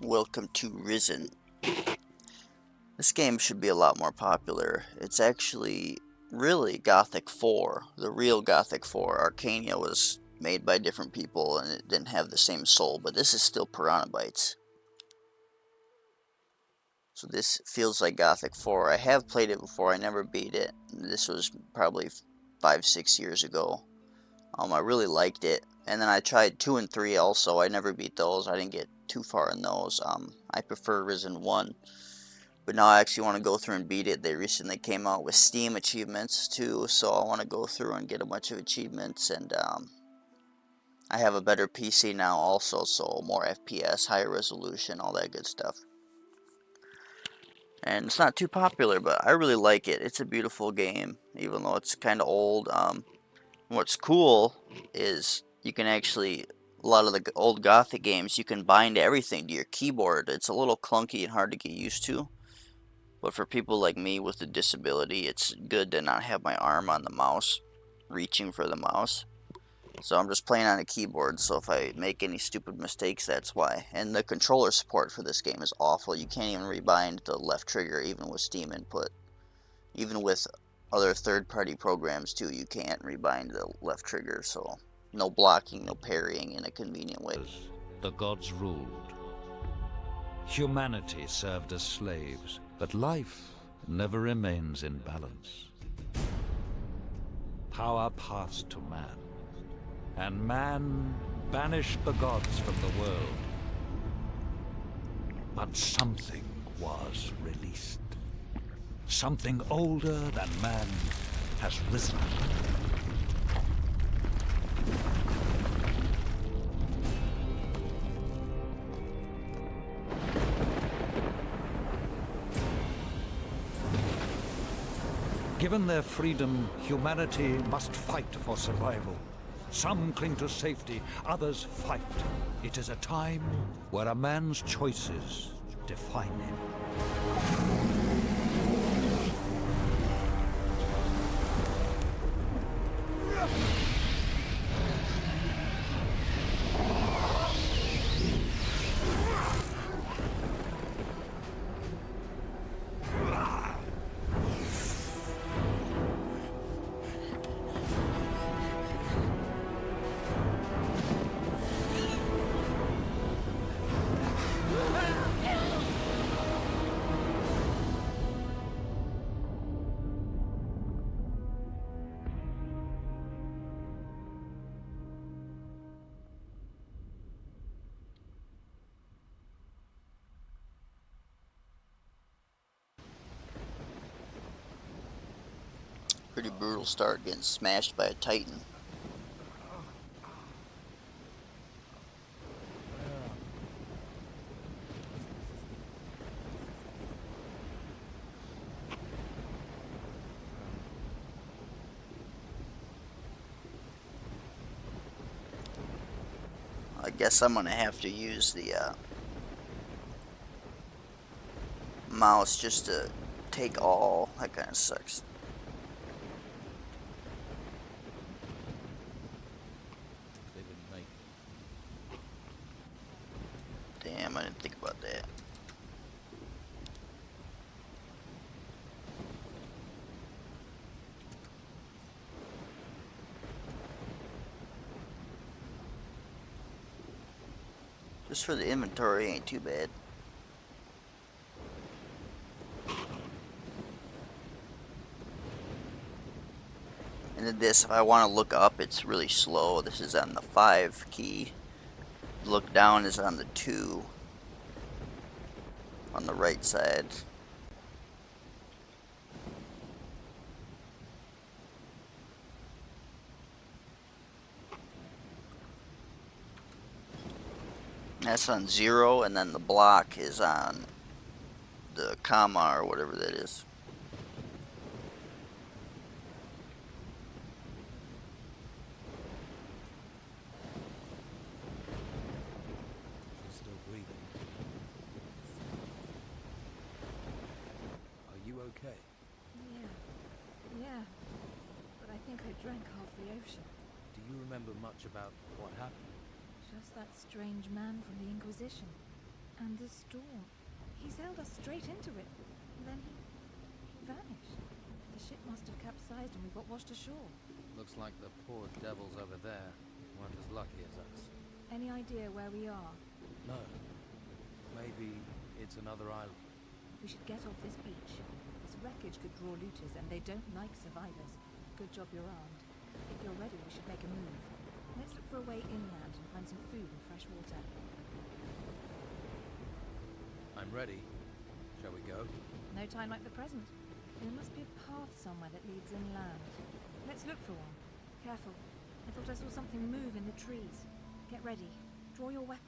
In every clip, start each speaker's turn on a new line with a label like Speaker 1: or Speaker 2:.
Speaker 1: Welcome to Risen. This game should be a lot more popular. It's actually really Gothic 4, the real Gothic 4. Arcania was made by different people and it didn't have the same soul, but this is still Piranha Bytes. So this feels like Gothic 4. I have played it before, I never beat it. This was probably 5-6 years ago. I really liked it. And then I tried 2 and 3 also. I never beat those. I didn't get too far in those. I prefer Risen 1. But now I actually want to go through and beat it. They recently came out with Steam achievements too, so I want to go through and get a bunch of achievements. And I have a better PC now also, so more FPS, higher resolution, all that good stuff. And it's not too popular, but I really like it. It's a beautiful game, even though it's kind of old. What's cool is you can actually, a lot of the old Gothic games, you can bind everything to your keyboard. It's a little clunky and hard to get used to. But for people like me with a disability, it's good to not have my arm on the mouse, reaching for the mouse. So I'm just playing on a keyboard, so if I make any stupid mistakes, that's why. And the controller support for this game is awful. You can't even rebind the left trigger, even with Steam input. Even with other third-party programs, too, you can't rebind the left trigger, so no blocking, no parrying in a convenient way.
Speaker 2: The gods ruled. Humanity served as slaves, but life never remains in balance. Power passed to man, and man banished the gods from the world. But something was released. Something older than man has risen. Given their freedom, humanity must fight for survival. Some cling to safety, others fight. It is a time where a man's choices define him.
Speaker 1: Pretty brutal start, getting smashed by a Titan. I guess I'm gonna have to use the mouse just to take all. That kind of sucks. Damn, I didn't think about that. Just for the inventory, ain't too bad. And then this, if I want to look up, it's really slow. This is on the 5 key. Look down is on the 2. On the right side. That's on 0, and then the block is on the comma or whatever that is.
Speaker 3: Still breathing. Are you okay?
Speaker 4: Yeah. But I think I drank half the ocean.
Speaker 3: Do you remember much about what happened?
Speaker 4: Just that strange man from the Inquisition. And the storm. He sailed us straight into it. And then he vanished. The ship must have capsized and we got washed ashore.
Speaker 3: Looks like the poor devils over there weren't as lucky as us.
Speaker 4: Any idea where we are?
Speaker 3: No. Maybe it's another island.
Speaker 4: We should get off this beach. This wreckage could draw looters and they don't like survivors. Good job you're armed. If you're ready, we should make a move. Let's look for a way inland and find some food and fresh water.
Speaker 3: I'm ready. Shall we go?
Speaker 4: No time like the present. There must be a path somewhere that leads inland. Let's look for one. Careful. I thought I saw something move in the trees. Get ready. Draw your weapon.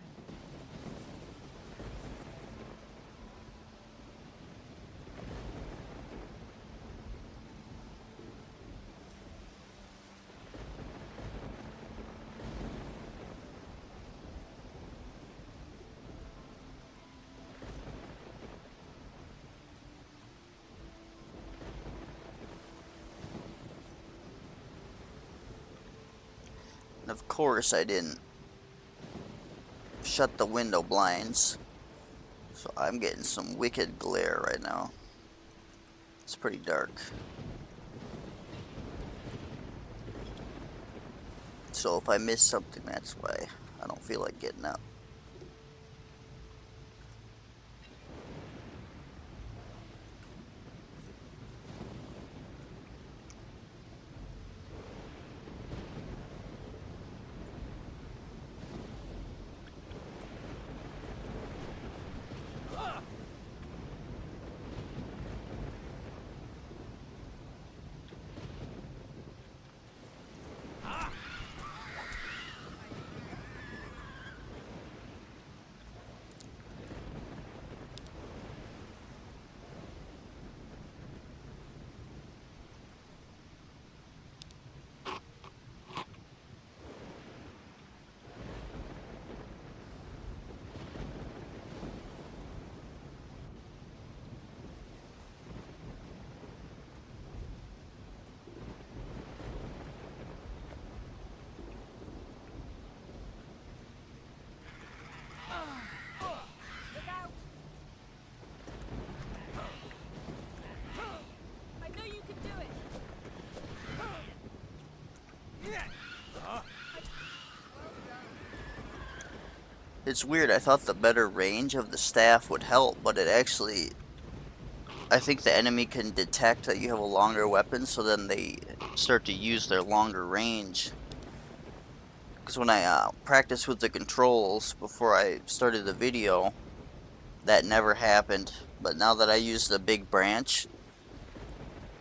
Speaker 1: And of course I didn't shut the window blinds, so I'm getting some wicked glare right now. It's pretty dark. So if I miss something, that's why I don't feel like getting up.
Speaker 4: Look out! I know you can do it!
Speaker 1: It's weird, I thought the better range of the staff would help, but it actually... I think the enemy can detect that you have a longer weapon, so then they start to use their longer range. Because when I practiced with the controls before I started the video, that never happened. But now that I use the big branch,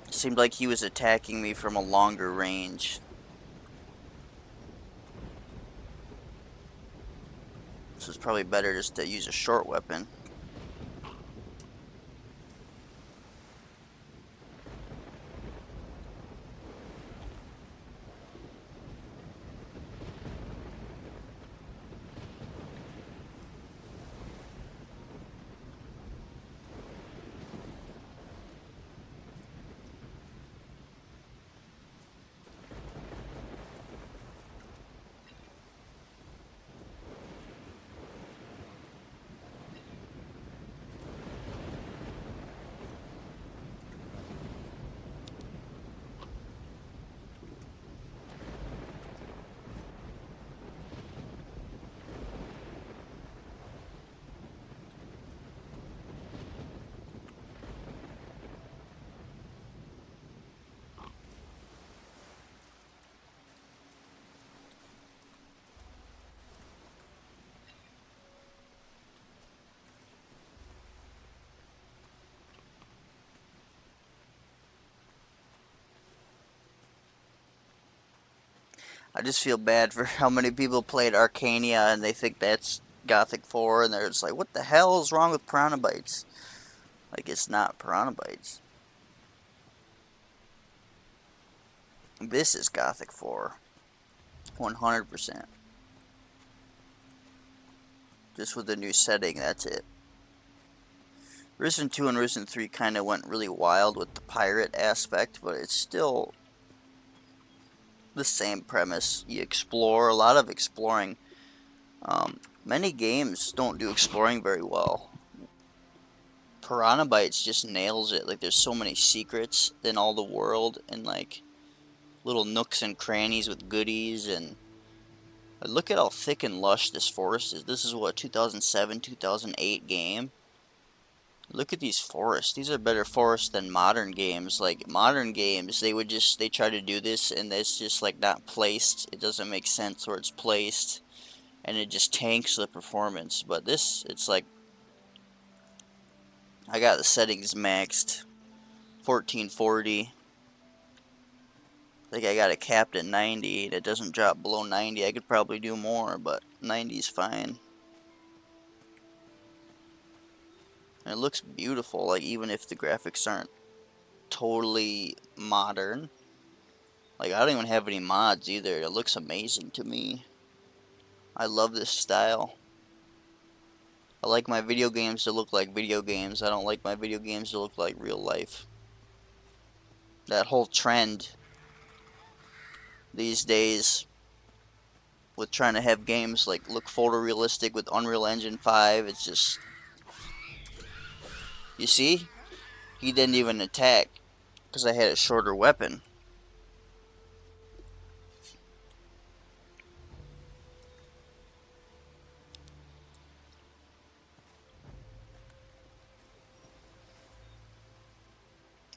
Speaker 1: it seemed like he was attacking me from a longer range. So it's probably better just to use a short weapon. I just feel bad for how many people played Arcania and they think that's Gothic 4 and they're just like, what the hell is wrong with Piranha Bytes? Like, it's not Piranha Bytes. This is Gothic 4. 100%. Just with the new setting, that's it. Risen 2 and Risen 3 kind of went really wild with the pirate aspect, but it's still the same premise. You explore, a lot of exploring. Many games don't do exploring very well. Piranha Bytes just nails it. Like, there's so many secrets in all the world, and like little nooks and crannies with goodies, and look at how thick and lush this forest is. This is what, 2007, 2008 game. Look at these forests. These are better forests than modern games. Like, modern games, they try to do this and it's just like not placed. It doesn't make sense where it's placed, and it just tanks the performance. But this, it's like, I got the settings maxed, 1440. I think I got it capped at 90. It doesn't drop below 90. I could probably do more, but 90 is fine. And it looks beautiful, like, even if the graphics aren't totally modern. Like, I don't even have any mods either. It looks amazing to me. I love this style. I like my video games to look like video games. I don't like my video games to look like real life. That whole trend these days with trying to have games like look photorealistic with Unreal Engine 5, it's just, you see? He didn't even attack because I had a shorter weapon.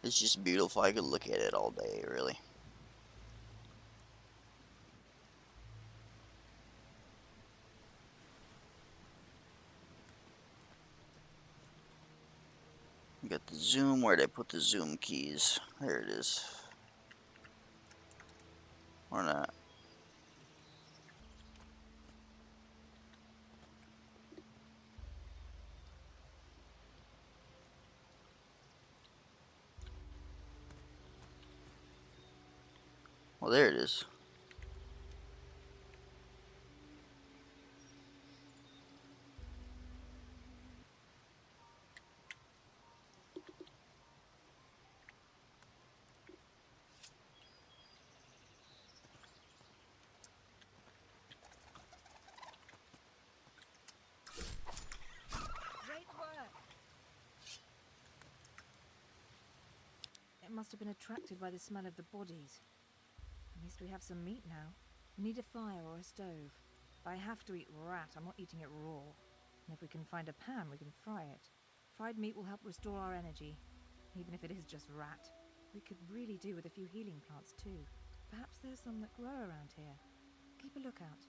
Speaker 1: It's just beautiful. I could look at it all day, really. Got the zoom. Where'd I put the zoom keys? There it is. Or not. Well, there it is.
Speaker 4: Great work! It must have been attracted by the smell of the bodies. At least we have some meat now. We need a fire or a stove. If I have to eat rat, I'm not eating it raw. And if we can find a pan, we can fry it. Fried meat will help restore our energy, even if it is just rat. We could really do with a few healing plants too. Perhaps there's some that grow around here. Keep a lookout.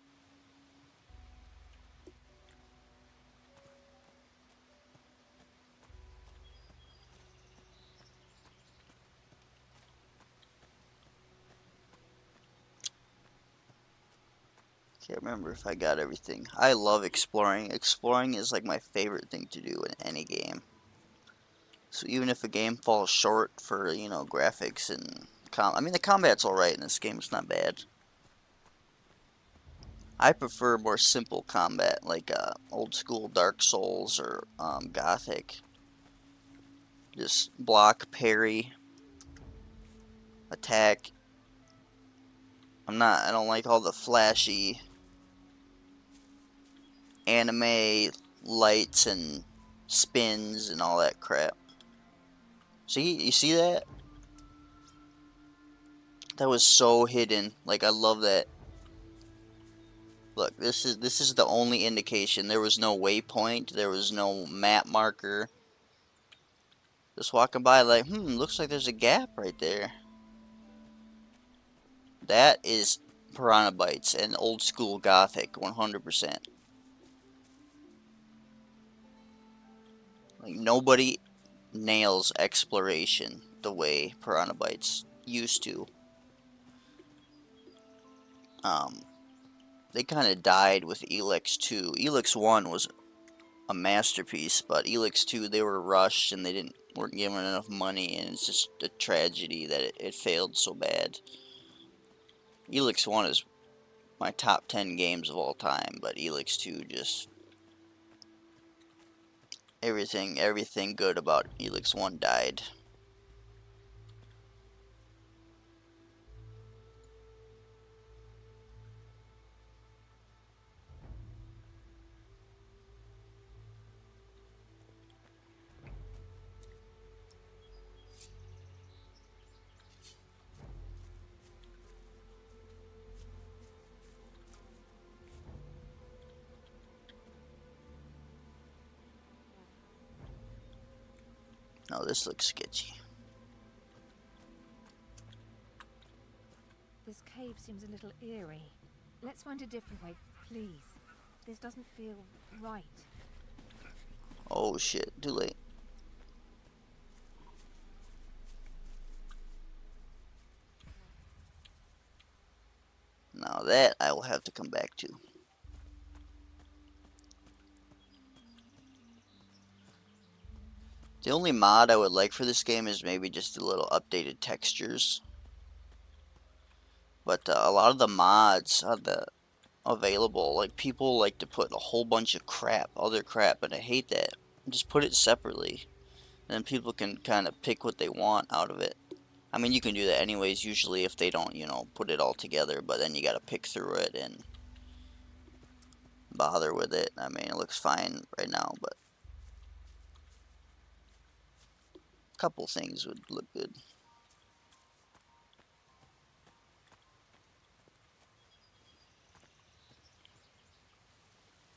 Speaker 1: Can't remember if I got everything. I love exploring. Exploring is like my favorite thing to do in any game. So even if a game falls short for, you know, graphics and I mean, the combat's alright in this game. It's not bad. I prefer more simple combat, like old school Dark Souls or Gothic. Just block, parry, attack. I don't like all the flashy anime lights and spins and all that crap. See, you see that? That was so hidden. Like, I love that. Look, this is the only indication. There was no waypoint, there was no map marker. Just walking by like, looks like there's a gap right there. That is Piranha Bytes and old school Gothic, 100%. Like, nobody nails exploration the way Piranha Bytes used to. They kind of died with Elix 2. Elix 1 was a masterpiece, but Elix 2, they were rushed and they weren't given enough money, and it's just a tragedy that it failed so bad. Elix 1 is my top 10 games of all time, but Elix 2 just everything good about Elix 1 died. Oh, this looks sketchy.
Speaker 4: This cave seems a little eerie. Let's find a different way, please. This doesn't feel right.
Speaker 1: Oh shit, too late. Now that I will have to come back to. The only mod I would like for this game is maybe just a little updated textures. But a lot of the mods available, like people like to put a whole bunch of crap, other crap, and I hate that. Just put it separately, and then people can kind of pick what they want out of it. I mean, you can do that anyways, usually if they don't, you know, put it all together, but then you gotta pick through it and bother with it. I mean, it looks fine right now, but a couple things would look good.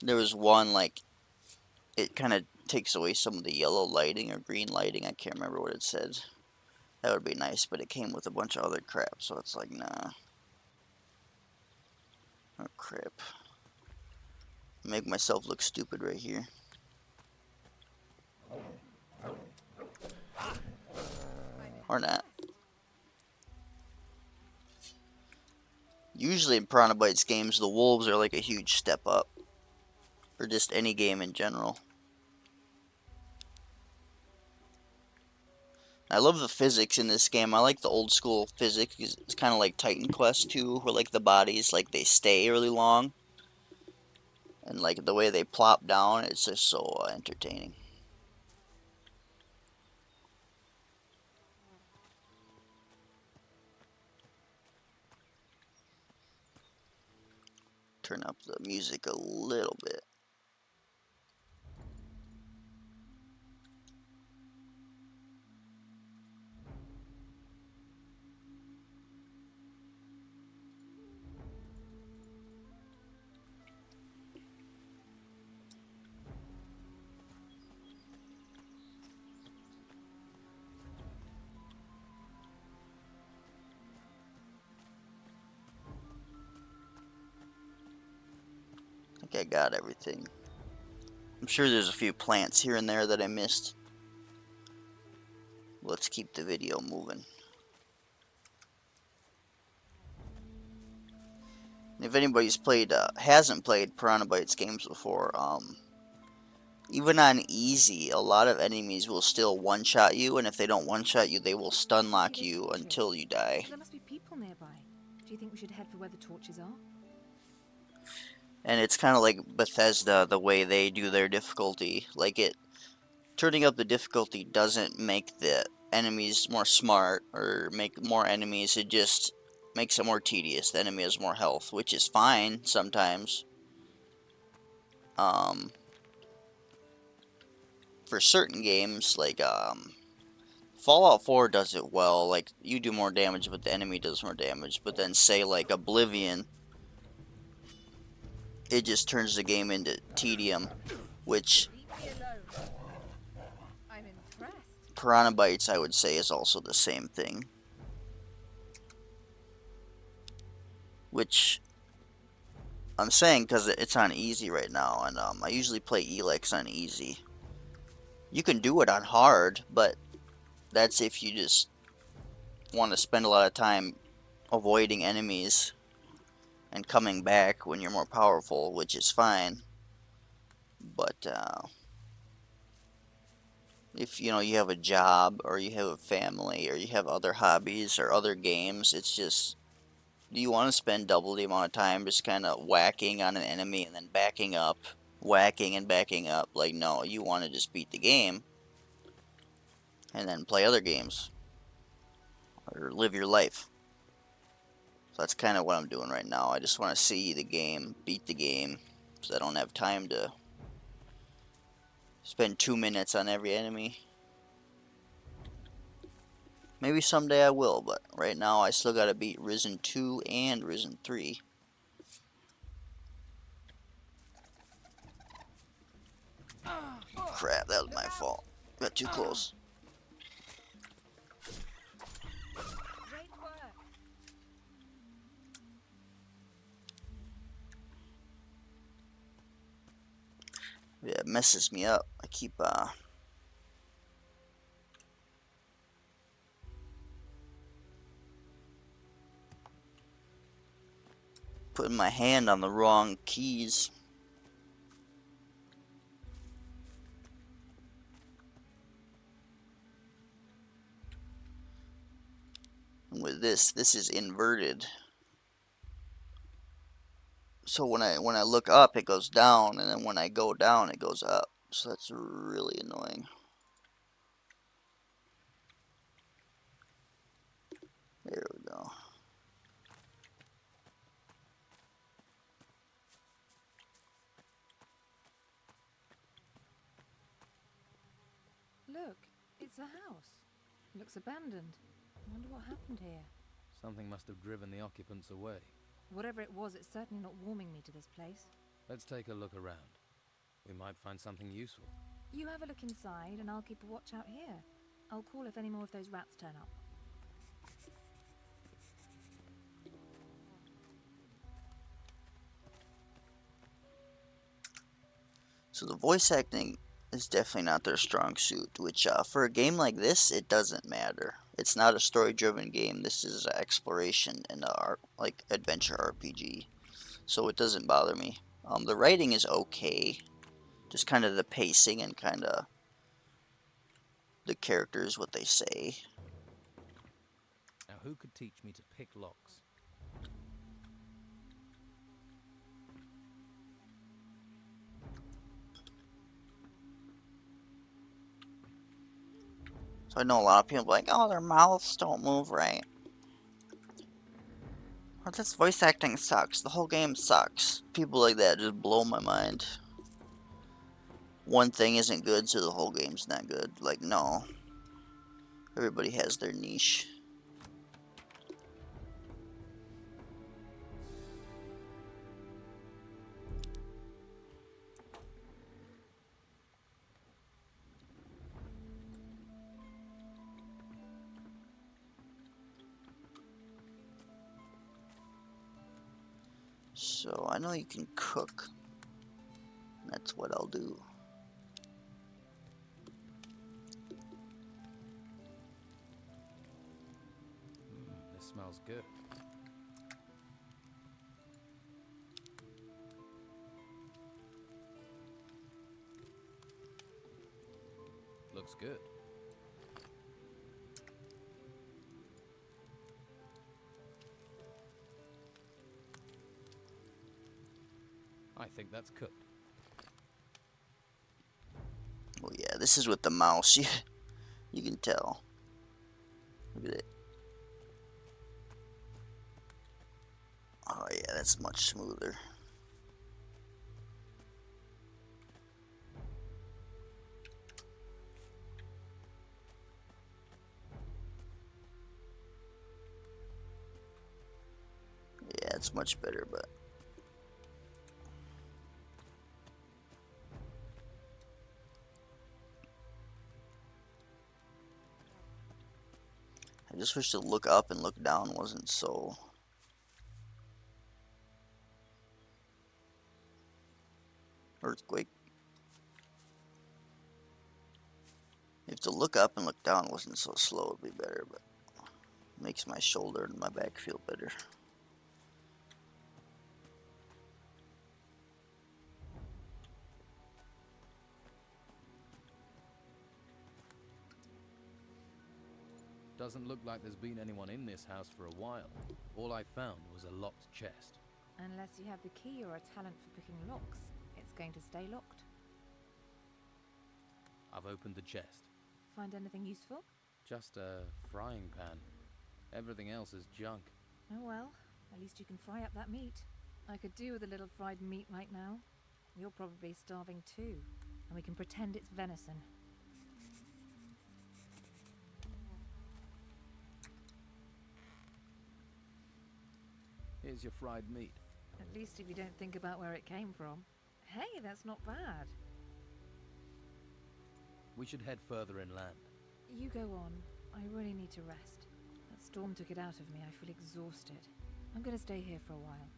Speaker 1: There was one, like, it kind of takes away some of the yellow lighting or green lighting. I can't remember what it said. That would be nice, but it came with a bunch of other crap, so it's like, nah. Oh, crap. Make myself look stupid right here. Or not. Usually in Piranha Bytes games, the wolves are like a huge step up. Or just any game in general. I love the physics in this game. I like the old school physics. It's kind of like Titan Quest 2, where like the bodies, like they stay really long. And like the way they plop down, it's just so entertaining. Turn up the music a little bit. I think I got everything. I'm sure there's a few plants here and there that I missed. Let's keep the video moving. If anybody's hasn't played Piranha Bytes games before, even on easy, a lot of enemies will still one-shot you, and if they don't one-shot you, they will stun lock you until you die.
Speaker 4: There must be people nearby. Do you think we should head for where the torches are?
Speaker 1: And it's kind of like Bethesda, the way they do their difficulty. Like, turning up the difficulty doesn't make the enemies more smart or make more enemies. It just makes it more tedious. The enemy has more health, which is fine sometimes. For certain games, like Fallout 4 does it well. Like, you do more damage, but the enemy does more damage. But then, say, like Oblivion, it just turns the game into tedium, which
Speaker 4: I'm impressed.
Speaker 1: Piranha Bytes, I would say, is also the same thing. Which I'm saying because it's on easy right now, and I usually play Elex on easy. You can do it on hard, but that's if you just want to spend a lot of time avoiding enemies and coming back when you're more powerful, which is fine. But if you have a job, or you have a family, or you have other hobbies or other games, it's just, do you want to spend double the amount of time just kind of whacking on an enemy and then backing up, whacking and backing up? Like, no, you want to just beat the game and then play other games or live your life. So that's kind of what I'm doing right now. I just want to see the game, beat the game, because I don't have time to spend 2 minutes on every enemy. Maybe someday I will, but right now I still gotta beat Risen 2 and Risen 3. Crap, that was my fault. Got too close. Yeah, it messes me up. I keep putting my hand on the wrong keys. And with this is inverted. So when I look up, it goes down, and then when I go down, it goes up. So that's really annoying. There we go.
Speaker 4: Look, it's a house. Looks abandoned. I wonder what happened here.
Speaker 3: Something must have driven the occupants away.
Speaker 4: Whatever it was, it's certainly not warming me to this place.
Speaker 3: Let's take a look around. We might find something useful.
Speaker 4: You have a look inside, and I'll keep a watch out here. I'll call if any more of those rats turn up.
Speaker 1: So the voice acting is definitely not their strong suit, which for a game like this, it doesn't matter. It's not a story-driven game. This is an exploration and like adventure RPG, so it doesn't bother me. The writing is okay, just kind of the pacing and kind of the characters, what they say.
Speaker 3: Now, who could teach me to pick locks?
Speaker 1: So I know a lot of people are like, oh, their mouths don't move right. Well, this voice acting sucks. The whole game sucks. People like that just blow my mind. One thing isn't good, so the whole game's not good. Like, no. Everybody has their niche. So, I know you can cook. That's what I'll do.
Speaker 3: This smells good. Looks good. I think that's cooked.
Speaker 1: Oh yeah, this is with the mouse. You can tell. Look at it. Oh yeah, that's much smoother. Yeah, it's much better, but I just wish to look up and look down wasn't so. Earthquake. If to look up and look down wasn't so slow, it'd be better, but it makes my shoulder and my back feel better.
Speaker 3: Doesn't look like there's been anyone in this house for a while. All I found was a locked chest.
Speaker 4: Unless you have the key or a talent for picking locks, it's going to stay locked.
Speaker 3: I've opened the chest.
Speaker 4: Find anything useful?
Speaker 3: Just a frying pan. Everything else is junk.
Speaker 4: Oh well, at least you can fry up that meat. I could do with a little fried meat right now. You're probably starving too, and we can pretend it's venison.
Speaker 3: Here's your fried meat.
Speaker 4: At least if you don't think about where it came from. Hey, that's not bad.
Speaker 3: We should head further inland.
Speaker 4: You go on. I really need to rest. That storm took it out of me. I feel exhausted. I'm gonna stay here for a while.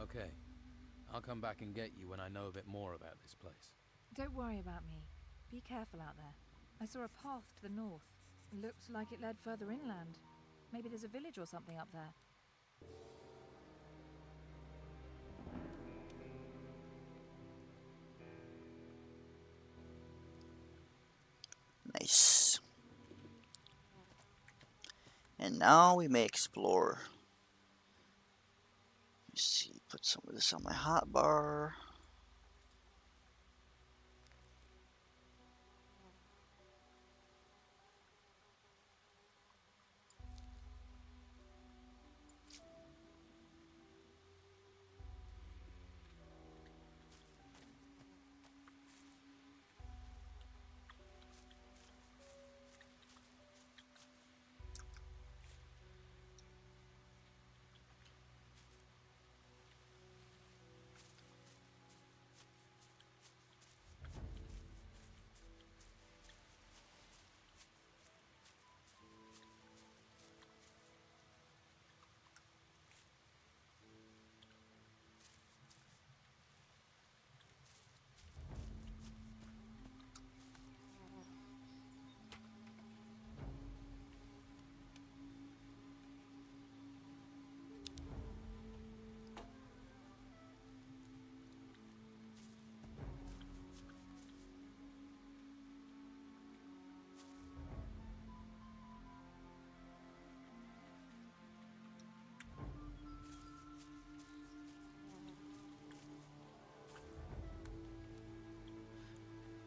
Speaker 3: Okay. I'll come back and get you when I know a bit more about this place.
Speaker 4: Don't worry about me. Be careful out there. I saw a path to the north. Looked like it led further inland. Maybe there's a village or something up there.
Speaker 1: Nice. And now we may explore. Let me see, put some of this on my hotbar.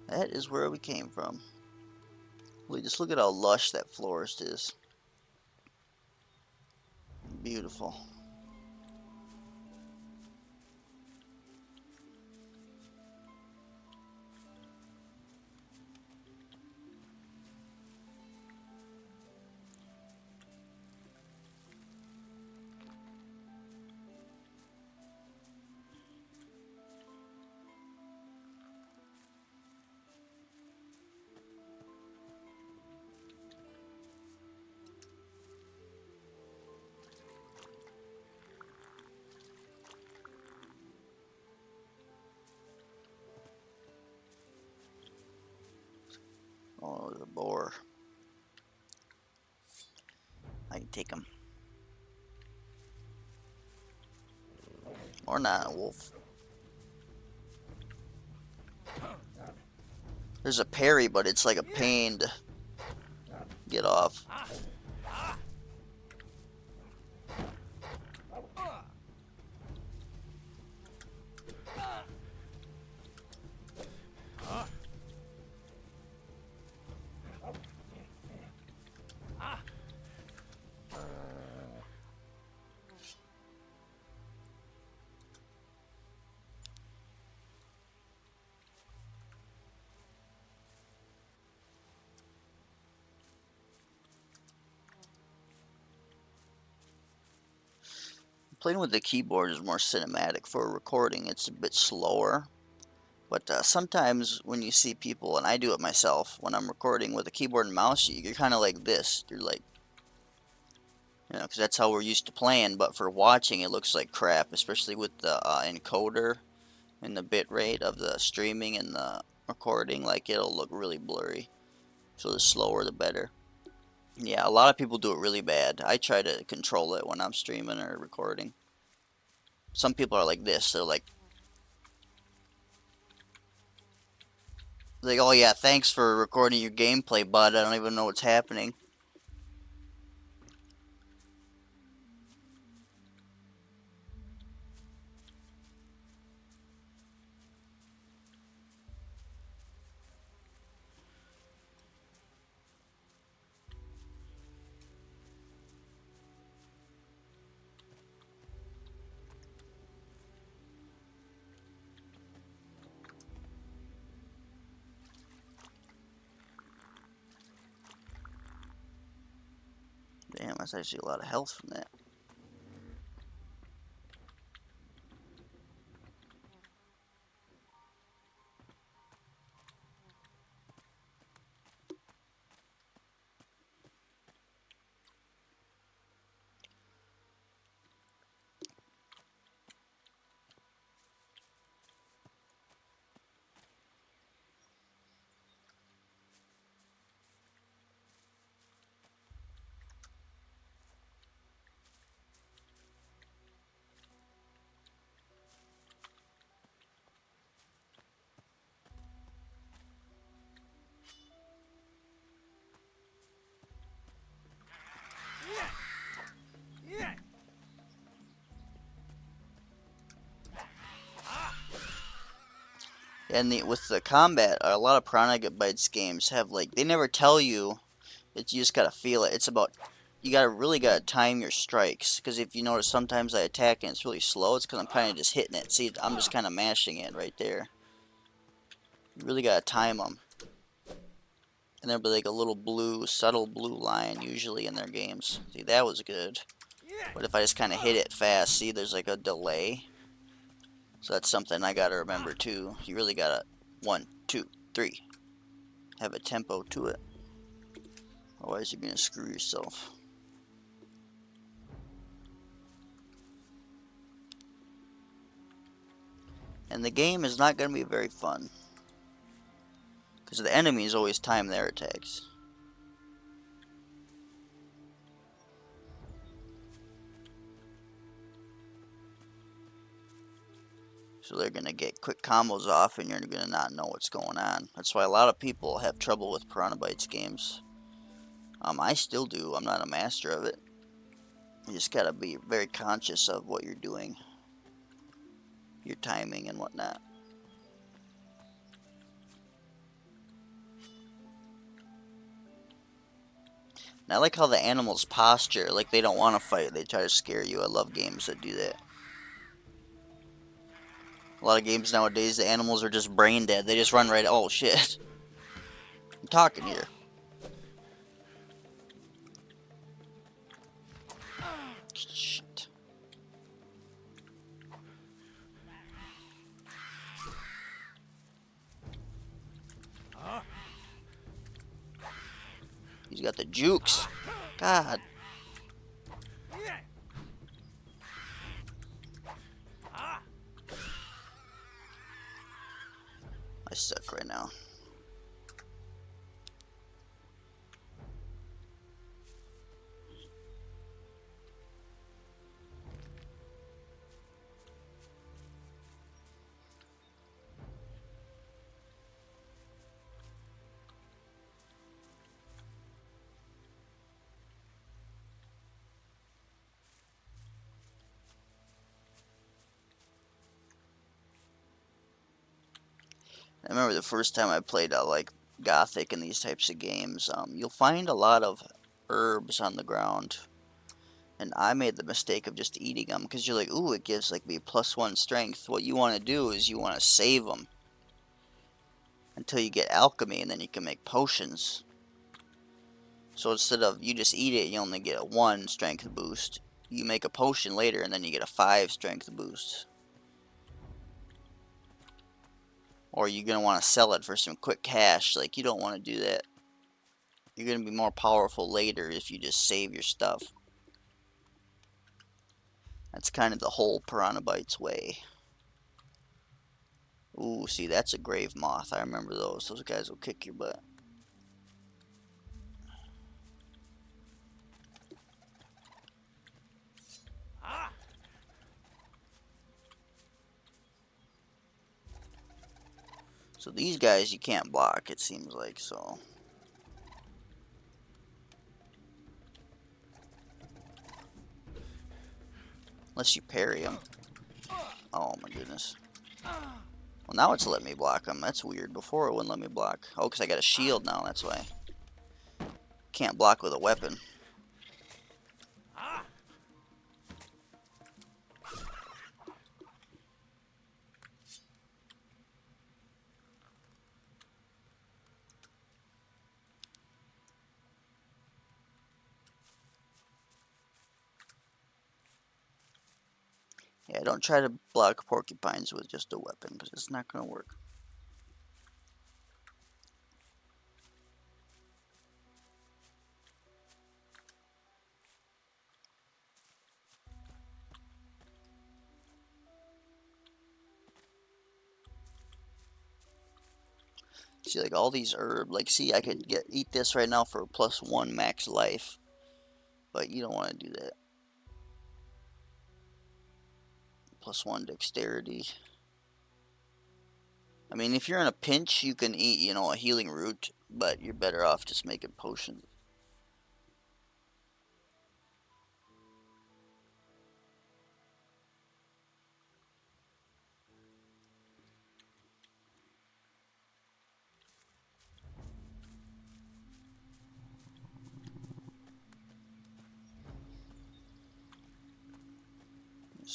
Speaker 1: That is where we came from. Just look at how lush that forest is. Beautiful. Oh, the boar. I can take him. Or not, a wolf. There's a parry, but it's like a pain to get off. Playing with the keyboard is more cinematic. For recording, it's a bit slower. But sometimes when you see people, and I do it myself, when I'm recording with a keyboard and mouse, you're kind of like this. You're like, you know, because that's how we're used to playing. But for watching, it looks like crap, especially with the encoder and the bit rate of the streaming and the recording. Like, it'll look really blurry. So the slower, the better. Yeah, a lot of people do it really bad. I try to control it when I'm streaming or recording. Some people are like this. They're like, oh yeah, thanks for recording your gameplay, bud. I don't even know what's happening. Damn, that's actually a lot of health from that. And with the combat, a lot of Piranha Bytes games have like they never tell you. It's you just gotta feel it. It's about you gotta really gotta time your strikes, because if you notice sometimes I attack and it's really slow, it's because I'm kind of just hitting it. See, I'm just kind of mashing it right there. You really gotta time them. And there'll be like a little blue, subtle blue line usually in their games. See, that was good. But if I just kind of hit it fast, see, there's like a delay. So that's something I gotta remember too. You really gotta 1, 2, 3. Have a tempo to it. Otherwise, you're gonna screw yourself. And the game is not gonna be very fun, because the enemies always time their attacks. So they're going to get quick combos off and you're going to not know what's going on. That's why a lot of people have trouble with Piranha Bytes games. I still do. I'm not a master of it. You just got to be very conscious of what you're doing. Your timing and whatnot. And I like how the animals posture. Like they don't want to fight. They try to scare you. I love games that do that. A lot of games nowadays, the animals are just brain dead. They just run right. Oh shit! I'm talking here. Shit. He's got the jukes. God. I suck right now. I remember the first time I played like Gothic and these types of games, you'll find a lot of herbs on the ground. And I made the mistake of just eating them because you're like, ooh, it gives like me +1 strength. What you want to do is you want to save them until you get alchemy and then you can make potions. So instead of you just eat it, you only get a 1 strength boost. You make a potion later and then you get a 5 strength boost. Or you're going to want to sell it for some quick cash. Like, you don't want to do that. You're going to be more powerful later if you just save your stuff. That's kind of the whole Piranha Bytes way. Ooh, see, that's a grave moth. I remember those. Those guys will kick your butt. So these guys you can't block, it seems like, so. Unless you parry them. Oh my goodness. Well, now it's letting me block them. That's weird. Before it wouldn't let me block. Oh, because I got a shield now, that's why. Can't block with a weapon. Yeah, don't try to block porcupines with just a weapon, because it's not going to work. See, like all these herbs, like see, I could eat this right now for +1 max life, but you don't want to do that. +1 dexterity. I mean, if you're in a pinch, you can eat, you know, a healing root, but you're better off just making potions.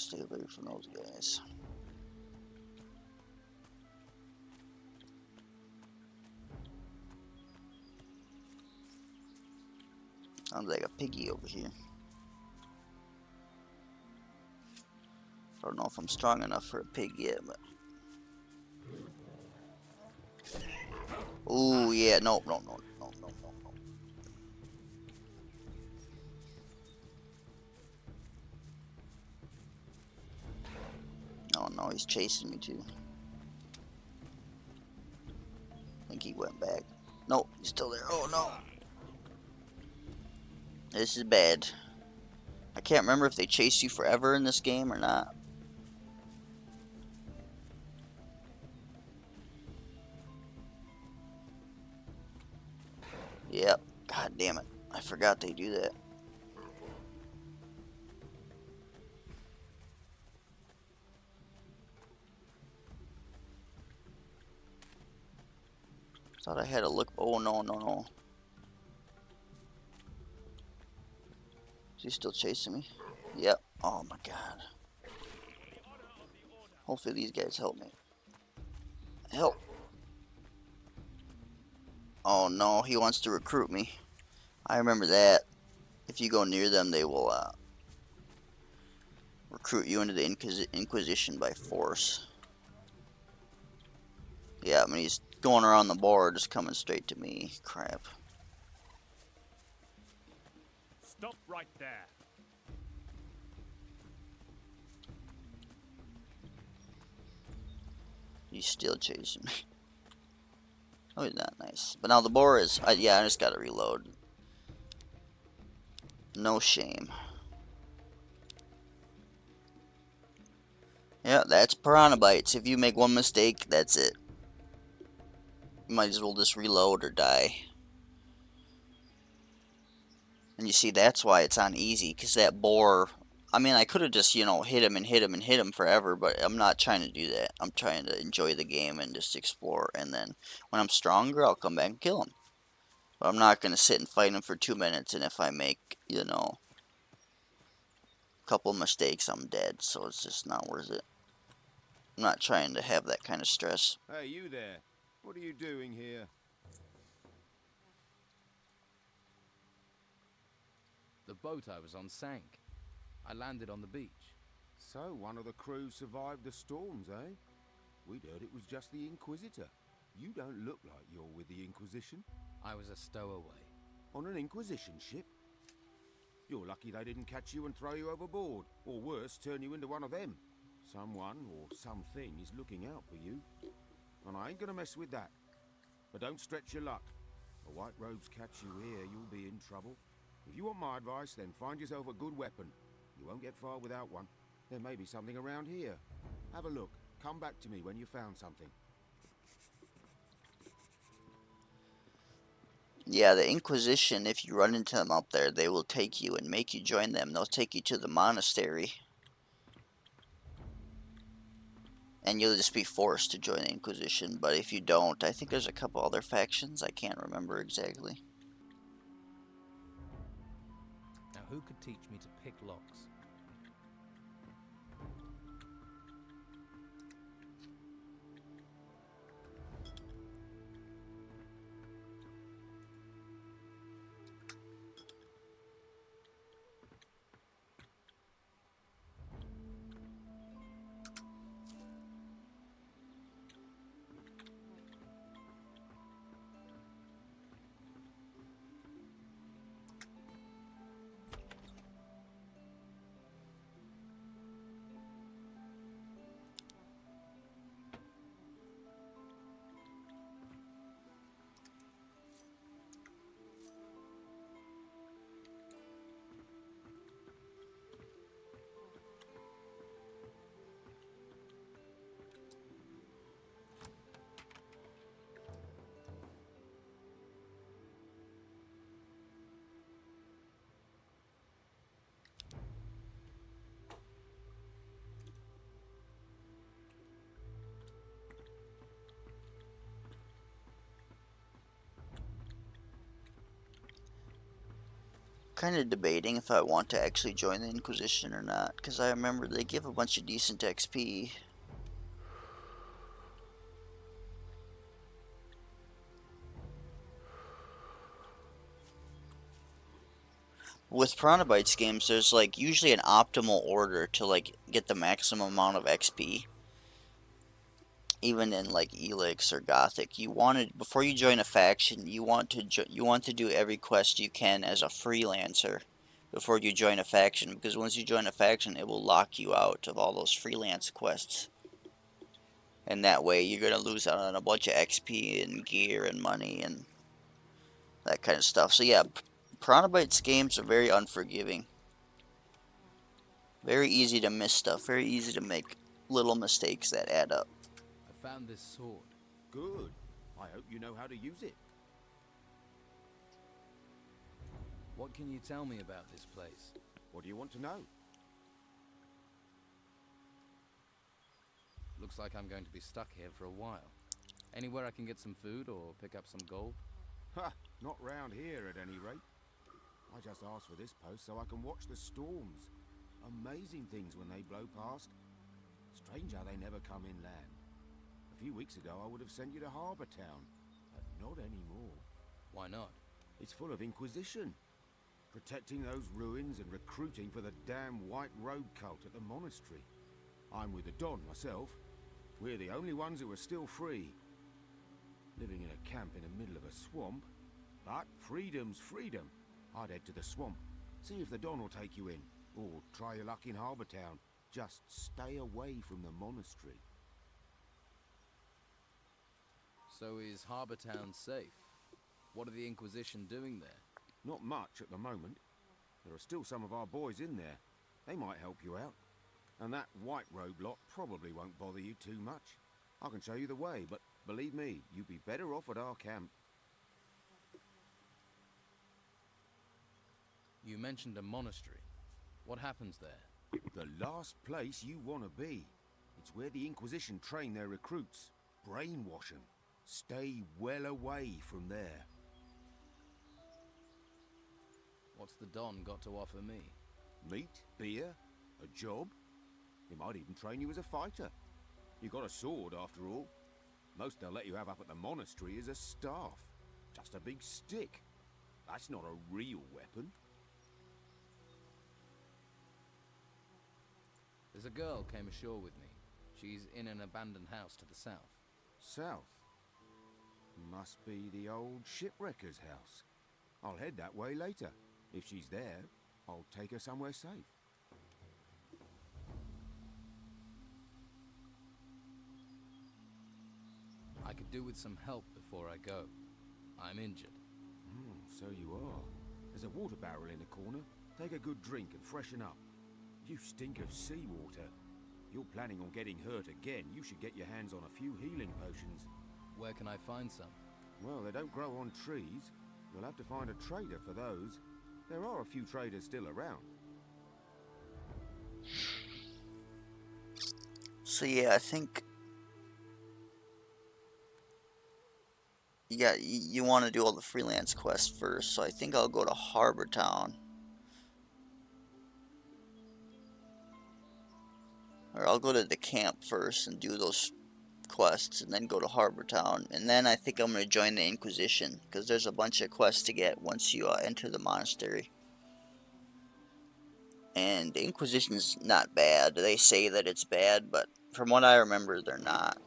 Speaker 1: Stay away from those guys. Sounds like a piggy over here. I don't know if I'm strong enough for a pig yet, but... Ooh, yeah, no. Oh no, he's chasing me too. I think he went back. Nope, he's still there. Oh no. This is bad. I can't remember if they chase you forever in this game or not. Yep. God damn it. I forgot they do that. Thought I had a look. Oh no. Is he still chasing me? Yep. Oh my god. Hopefully these guys help me. Help. Oh no, he wants to recruit me. I remember that. If you go near them, they will recruit you into the Inquisition by force. Yeah, I mean, he's going around the board, just coming straight to me. Crap.
Speaker 5: Stop right there.
Speaker 1: He's still chasing me. Oh, he's not nice. But now the boar is... yeah, I just gotta reload. No shame. Yeah, that's piranha bites. If you make one mistake, that's it. You might as well just reload or die. And you see, that's why it's on easy, because that boar... I mean, I could have just, you know, hit him forever, but I'm not trying to do that. I'm trying to enjoy the game and just explore, and then when I'm stronger, I'll come back and kill him. But I'm not going to sit and fight him for 2 minutes, and if I make, you know, a couple mistakes, I'm dead, so it's just not worth it. I'm not trying to have that kind of stress.
Speaker 6: Hey, you there. What are you doing here?
Speaker 3: The boat I was on sank. I landed on the beach.
Speaker 6: So, one of the crew survived the storms, eh? We'd heard it was just the Inquisitor. You don't look like you're with the Inquisition.
Speaker 3: I was a stowaway.
Speaker 6: On an Inquisition ship? You're lucky they didn't catch you and throw you overboard, or worse, turn you into one of them. Someone, or something, is looking out for you. And I ain't gonna mess with that. But don't stretch your luck. The white robes catch you here, you'll be in trouble. If you want my advice, then find yourself a good weapon. You won't get far without one. There may be something around here. Have a look. Come back to me when you found something.
Speaker 1: Yeah, the Inquisition, if you run into them up there, they will take you and make you join them. They'll take you to the monastery. And you'll just be forced to join the Inquisition. But if you don't, I think there's a couple other factions. I can't remember exactly.
Speaker 3: Now who could teach me to pick locks?
Speaker 1: Kind of debating if I want to actually join the Inquisition or not, because I remember they give a bunch of decent XP. With Piranha games, there's like usually an optimal order to like get the maximum amount of XP. Even in like Elix or Gothic, you wanted before you join a faction, you want to do every quest you can as a freelancer before you join a faction, because once you join a faction, it will lock you out of all those freelance quests, and that way you're gonna lose out on a bunch of XP and gear and money and that kind of stuff. So yeah, Piranha games are very unforgiving, very easy to miss stuff, very easy to make little mistakes that add up.
Speaker 3: I found this sword.
Speaker 6: Good. I hope you know how to use it.
Speaker 3: What can you tell me about this place?
Speaker 6: What do you want to know?
Speaker 3: Looks like I'm going to be stuck here for a while. Anywhere I can get some food or pick up some gold?
Speaker 6: Ha! Not round here at any rate. I just asked for this post so I can watch the storms. Amazing things when they blow past. Strange how they never come inland. A few weeks ago I would have sent you to Harbour Town, but not anymore.
Speaker 3: Why not?
Speaker 6: It's full of Inquisition. Protecting those ruins and recruiting for the damn White Robe cult at the monastery. I'm with the Don myself. We're the only ones who are still free. Living in a camp in the middle of a swamp. But freedom's freedom. I'd head to the swamp. See if the Don will take you in. Or try your luck in Harbour Town. Just stay away from the monastery.
Speaker 3: So is Harbour Town safe? What are the Inquisition doing there?
Speaker 6: Not much at the moment. There are still some of our boys in there. They might help you out. And that White Robe lot probably won't bother you too much. I can show you the way, but believe me, you'd be better off at our camp.
Speaker 3: You mentioned a monastery. What happens there?
Speaker 6: The last place you want to be. It's where the Inquisition train their recruits. Brainwash them. Stay well away from there.
Speaker 3: What's the Don got to offer me?
Speaker 6: Meat, beer, a job. He might even train you as a fighter. You got a sword after all. Most they'll let you have up at the monastery is a staff. Just a big stick. That's not a real weapon.
Speaker 3: There's a girl came ashore with me. She's in an abandoned house to the south.
Speaker 6: South? Must be the old shipwrecker's house. I'll head that way later. If she's there, I'll take her somewhere safe.
Speaker 3: I could do with some help before I go. I'm injured.
Speaker 6: So you are. There's a water barrel in the corner. Take a good drink and freshen up. You stink of seawater. If you're planning on getting hurt again, you should get your hands on a few healing potions.
Speaker 3: Where can I find some?
Speaker 6: Well, they don't grow on trees. You'll have to find a trader for those. There are a few traders still around.
Speaker 1: So yeah, I think you want to do all the freelance quests first, so I think I'll go to Harbour Town. Or I'll go to the camp first and do those quests, and then go to Harbour Town. And then I think I'm going to join the Inquisition, because there's a bunch of quests to get once you enter the monastery. And the Inquisition's not bad. They say that it's bad, but from what I remember, they're not.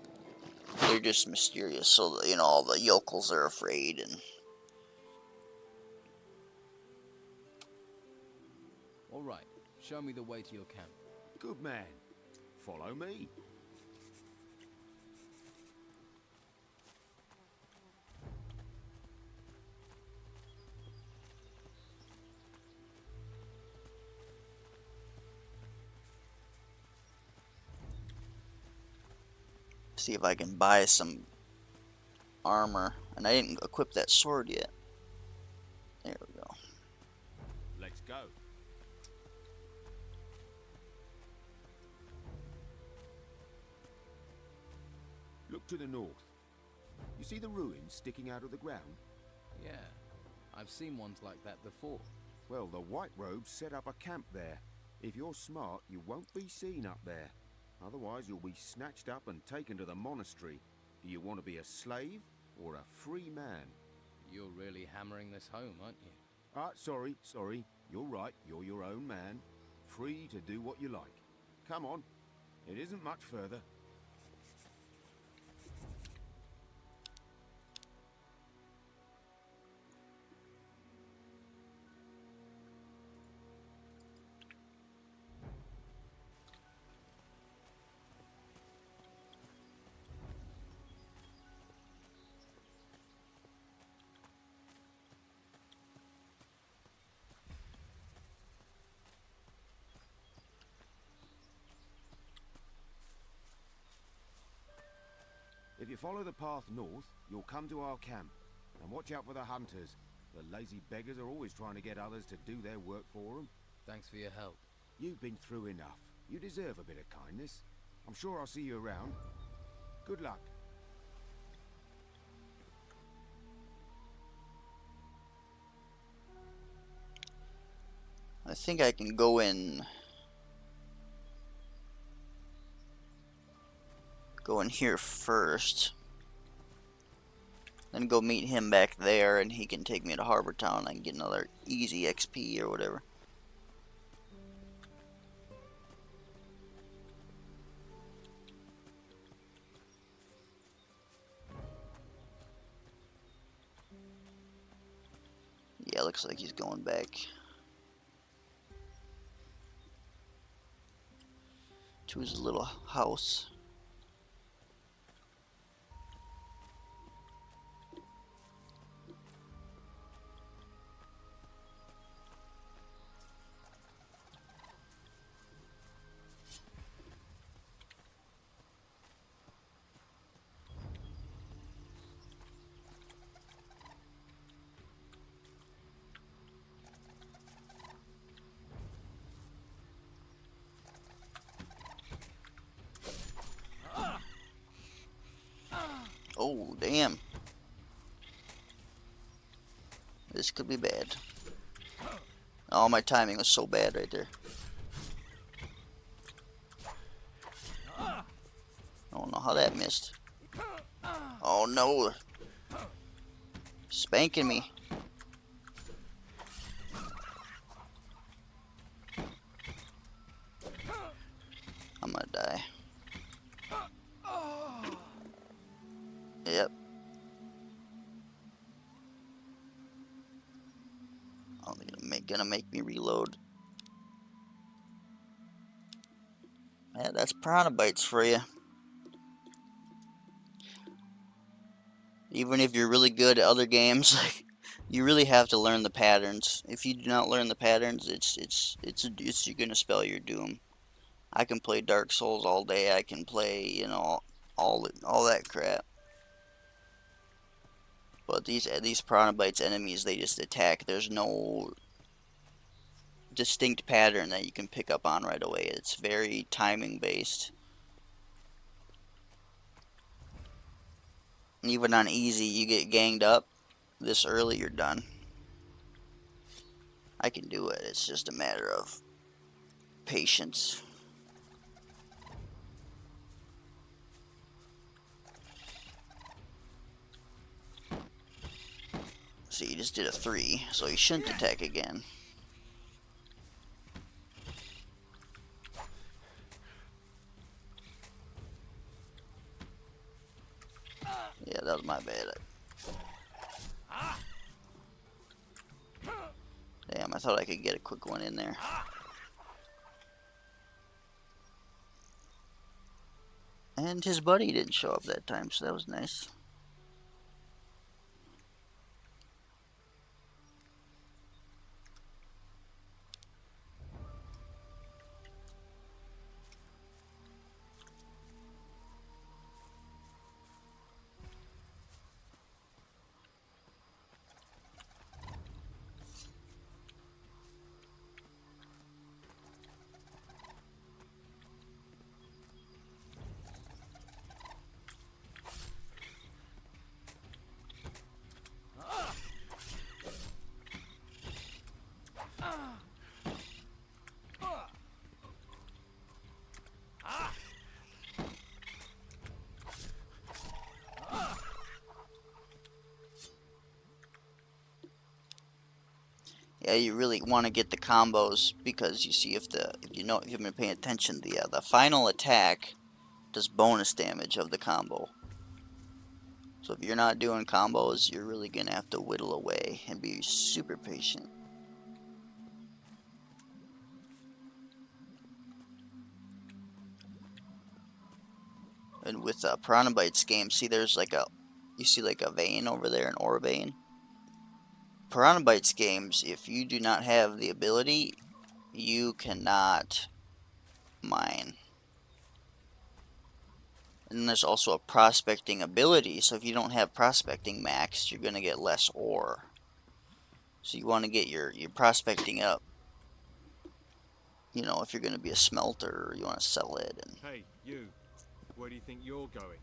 Speaker 1: They're just mysterious, so, you know, all the yokels are afraid, and...
Speaker 3: All right, show me the way to your camp.
Speaker 6: Good man. Follow me.
Speaker 1: See if I can buy some armor. And I didn't equip that sword yet. There we go.
Speaker 6: Let's go. Look to the north. You see the ruins sticking out of the ground?
Speaker 3: Yeah, I've seen ones like that before.
Speaker 6: Well, the White Robes set up a camp there. If you're smart, you won't be seen up there. Otherwise, you'll be snatched up and taken to the monastery. Do you want to be a slave or a free man?
Speaker 3: You're really hammering this home, aren't you?
Speaker 6: Sorry. You're right, you're your own man. Free to do what you like. Come on, it isn't much further. If you follow the path north, you'll come to our camp. And watch out for the hunters. The lazy beggars are always trying to get others to do their work for them.
Speaker 3: Thanks for your help.
Speaker 6: You've been through enough. You deserve a bit of kindness. I'm sure I'll see you around. Good luck.
Speaker 1: I think I can go in here first, then go meet him back there, and he can take me to Harbor Town. I can get another easy XP or whatever. Yeah, looks like he's going back to his little house. Oh, damn. This could be bad. Oh, my timing was so bad right there. I don't know how that missed. Oh, no. Spanking me. I'm gonna die. Yep. Oh, they're gonna make me reload. Yeah, that's piranha bites for you. Even if you're really good at other games, you really have to learn the patterns. If you do not learn the patterns, you're gonna spell your doom. I can play Dark Souls all day. I can play, you know, all that crap. But these piranha bites enemies, they just attack. There's no distinct pattern that you can pick up on right away. It's very timing based. And even on easy, you get ganged up this early, you're done. I can do it. It's just a matter of patience. See, you just did a 3, so you shouldn't attack again. Yeah, that was my bad. Damn, I thought I could get a quick one in there. And his buddy didn't show up that time, so that was nice. you really want to get the combos, because you see, if you've been paying attention, the final attack does bonus damage of the combo. So if you're not doing combos, you're really gonna have to whittle away and be super patient. And with Piranha Bytes game, see, there's like you see like a vein over there, an ore vein. Piranha Bytes games, if you do not have the ability, you cannot mine. And there's also a prospecting ability, so if you don't have prospecting maxed, you're gonna get less ore. So you want to get your prospecting up. You know, if you're gonna be a smelter, you want to sell it. And
Speaker 7: Hey, you. Where do you think you're going?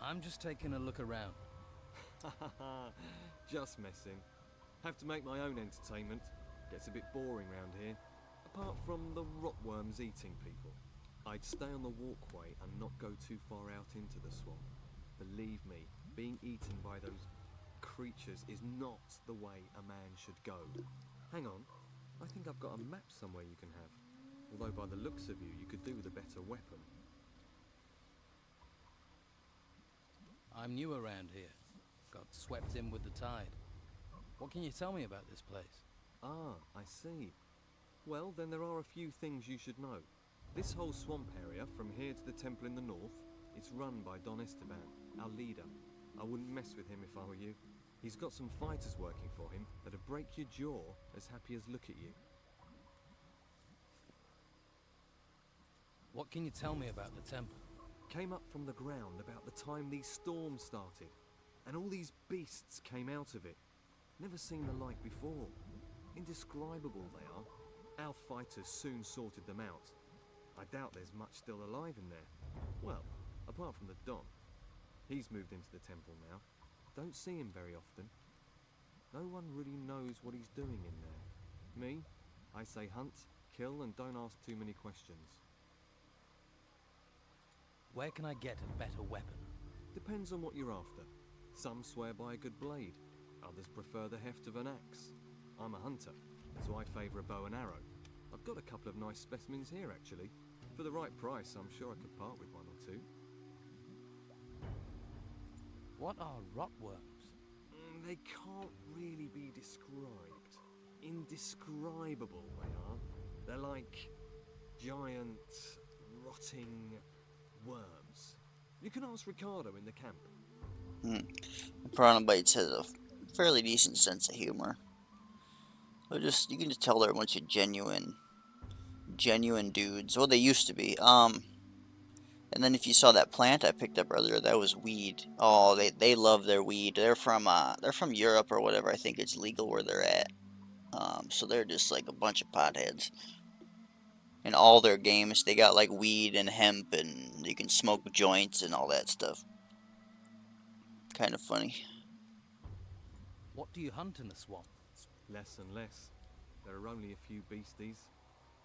Speaker 3: I'm just taking a look around.
Speaker 7: Just messing. Have to make my own entertainment. Gets a bit boring round here. Apart from the rotworms eating people. I'd stay on the walkway and not go too far out into the swamp. Believe me, being eaten by those creatures is not the way a man should go. Hang on, I think I've got a map somewhere you can have. Although by the looks of you, you could do with a better weapon.
Speaker 3: I'm new around here. Got swept in with the tide. What can you tell me about this place?
Speaker 7: Ah, I see. Well, then there are a few things you should know. This whole swamp area, from here to the temple in the north, it's run by Don Esteban, our leader. I wouldn't mess with him if I were you. He's got some fighters working for him that'd break your jaw as happy as look at you.
Speaker 3: What can you tell me about the temple?
Speaker 7: Came up from the ground about the time these storms started, and all these beasts came out of it. Never seen the like before. Indescribable they are. Our fighters soon sorted them out. I doubt there's much still alive in there. Well, apart from the Don. He's moved into the temple now. Don't see him very often. No one really knows what he's doing in there. Me, I say hunt, kill, and don't ask too many questions.
Speaker 3: Where can I get a better weapon?
Speaker 7: Depends on what you're after. Some swear by a good blade. Others prefer the heft of an axe. I'm a hunter, so I favour a bow and arrow. I've got a couple of nice specimens here, actually. For the right price, I'm sure I could part with one or two.
Speaker 3: What are rotworms?
Speaker 7: They can't really be described. Indescribable, they are. They're like giant, rotting worms. You can ask Ricardo in the camp.
Speaker 1: Piranha Bytes has a fairly decent sense of humor. You can just tell they're a bunch of genuine dudes. Well, they used to be. And then if you saw that plant I picked up earlier, that was weed. Oh, they love their weed. They're from Europe or whatever. I think it's legal where they're at. So they're just like a bunch of potheads. In all their games, they got like weed and hemp, and you can smoke joints and all that stuff. Kind of funny.
Speaker 3: What do you hunt in the swamp?
Speaker 7: Less and less. There are only a few beasties.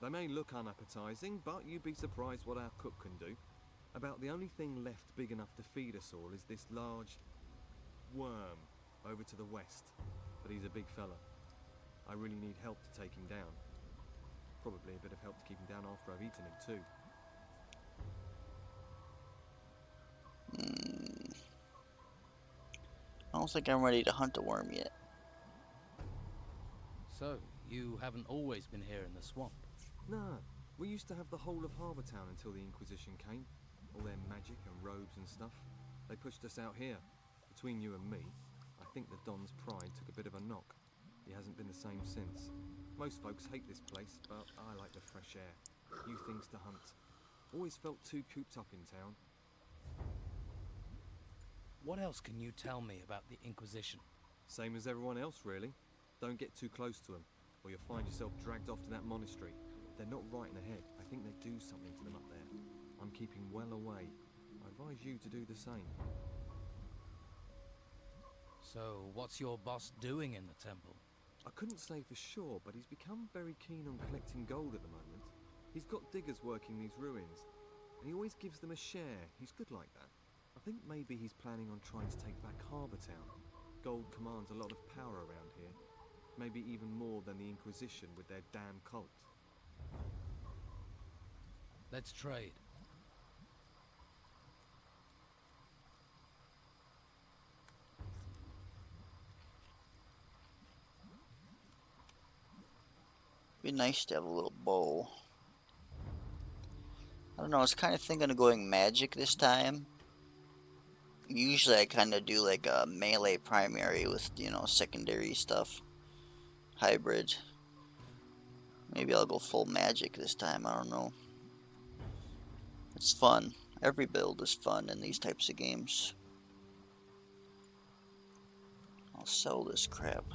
Speaker 7: They may look unappetizing, but you'd be surprised what our cook can do. About the only thing left big enough to feed us all is this large worm over to the west. But he's a big fella. I really need help to take him down. Probably a bit of help to keep him down after I've eaten him too.
Speaker 1: I don't think I'm ready to hunt a worm yet.
Speaker 3: So, you haven't always been here in the swamp?
Speaker 7: Nah, we used to have the whole of Harbour Town until the Inquisition came. All their magic and robes and stuff. They pushed us out here. Between you and me, I think the Don's pride took a bit of a knock. He hasn't been the same since. Most folks hate this place, but I like the fresh air. New things to hunt. Always felt too cooped up in town.
Speaker 3: What else can you tell me about the Inquisition?
Speaker 7: Same as everyone else, really. Don't get too close to them, or you'll find yourself dragged off to that monastery. They're not right in the head. I think they do something to them up there. I'm keeping well away. I advise you to do the same.
Speaker 3: So, what's your boss doing in the temple?
Speaker 7: I couldn't say for sure, but he's become very keen on collecting gold at the moment. He's got diggers working these ruins, and he always gives them a share. He's good like that. I think maybe he's planning on trying to take back Harbour Town. Gold commands a lot of power around here. Maybe even more than the Inquisition with their damn cult.
Speaker 3: Let's trade.
Speaker 1: Be nice to have a little bow. I don't know, I was kind of thinking of going magic this time. Usually I kind of do like a melee primary with, you know, secondary stuff. Hybrid. Maybe I'll go full magic this time, I don't know. It's fun. Every build is fun in these types of games. I'll sell this crap.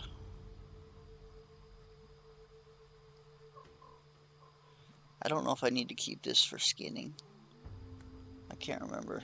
Speaker 1: I don't know if I need to keep this for skinning. I can't remember.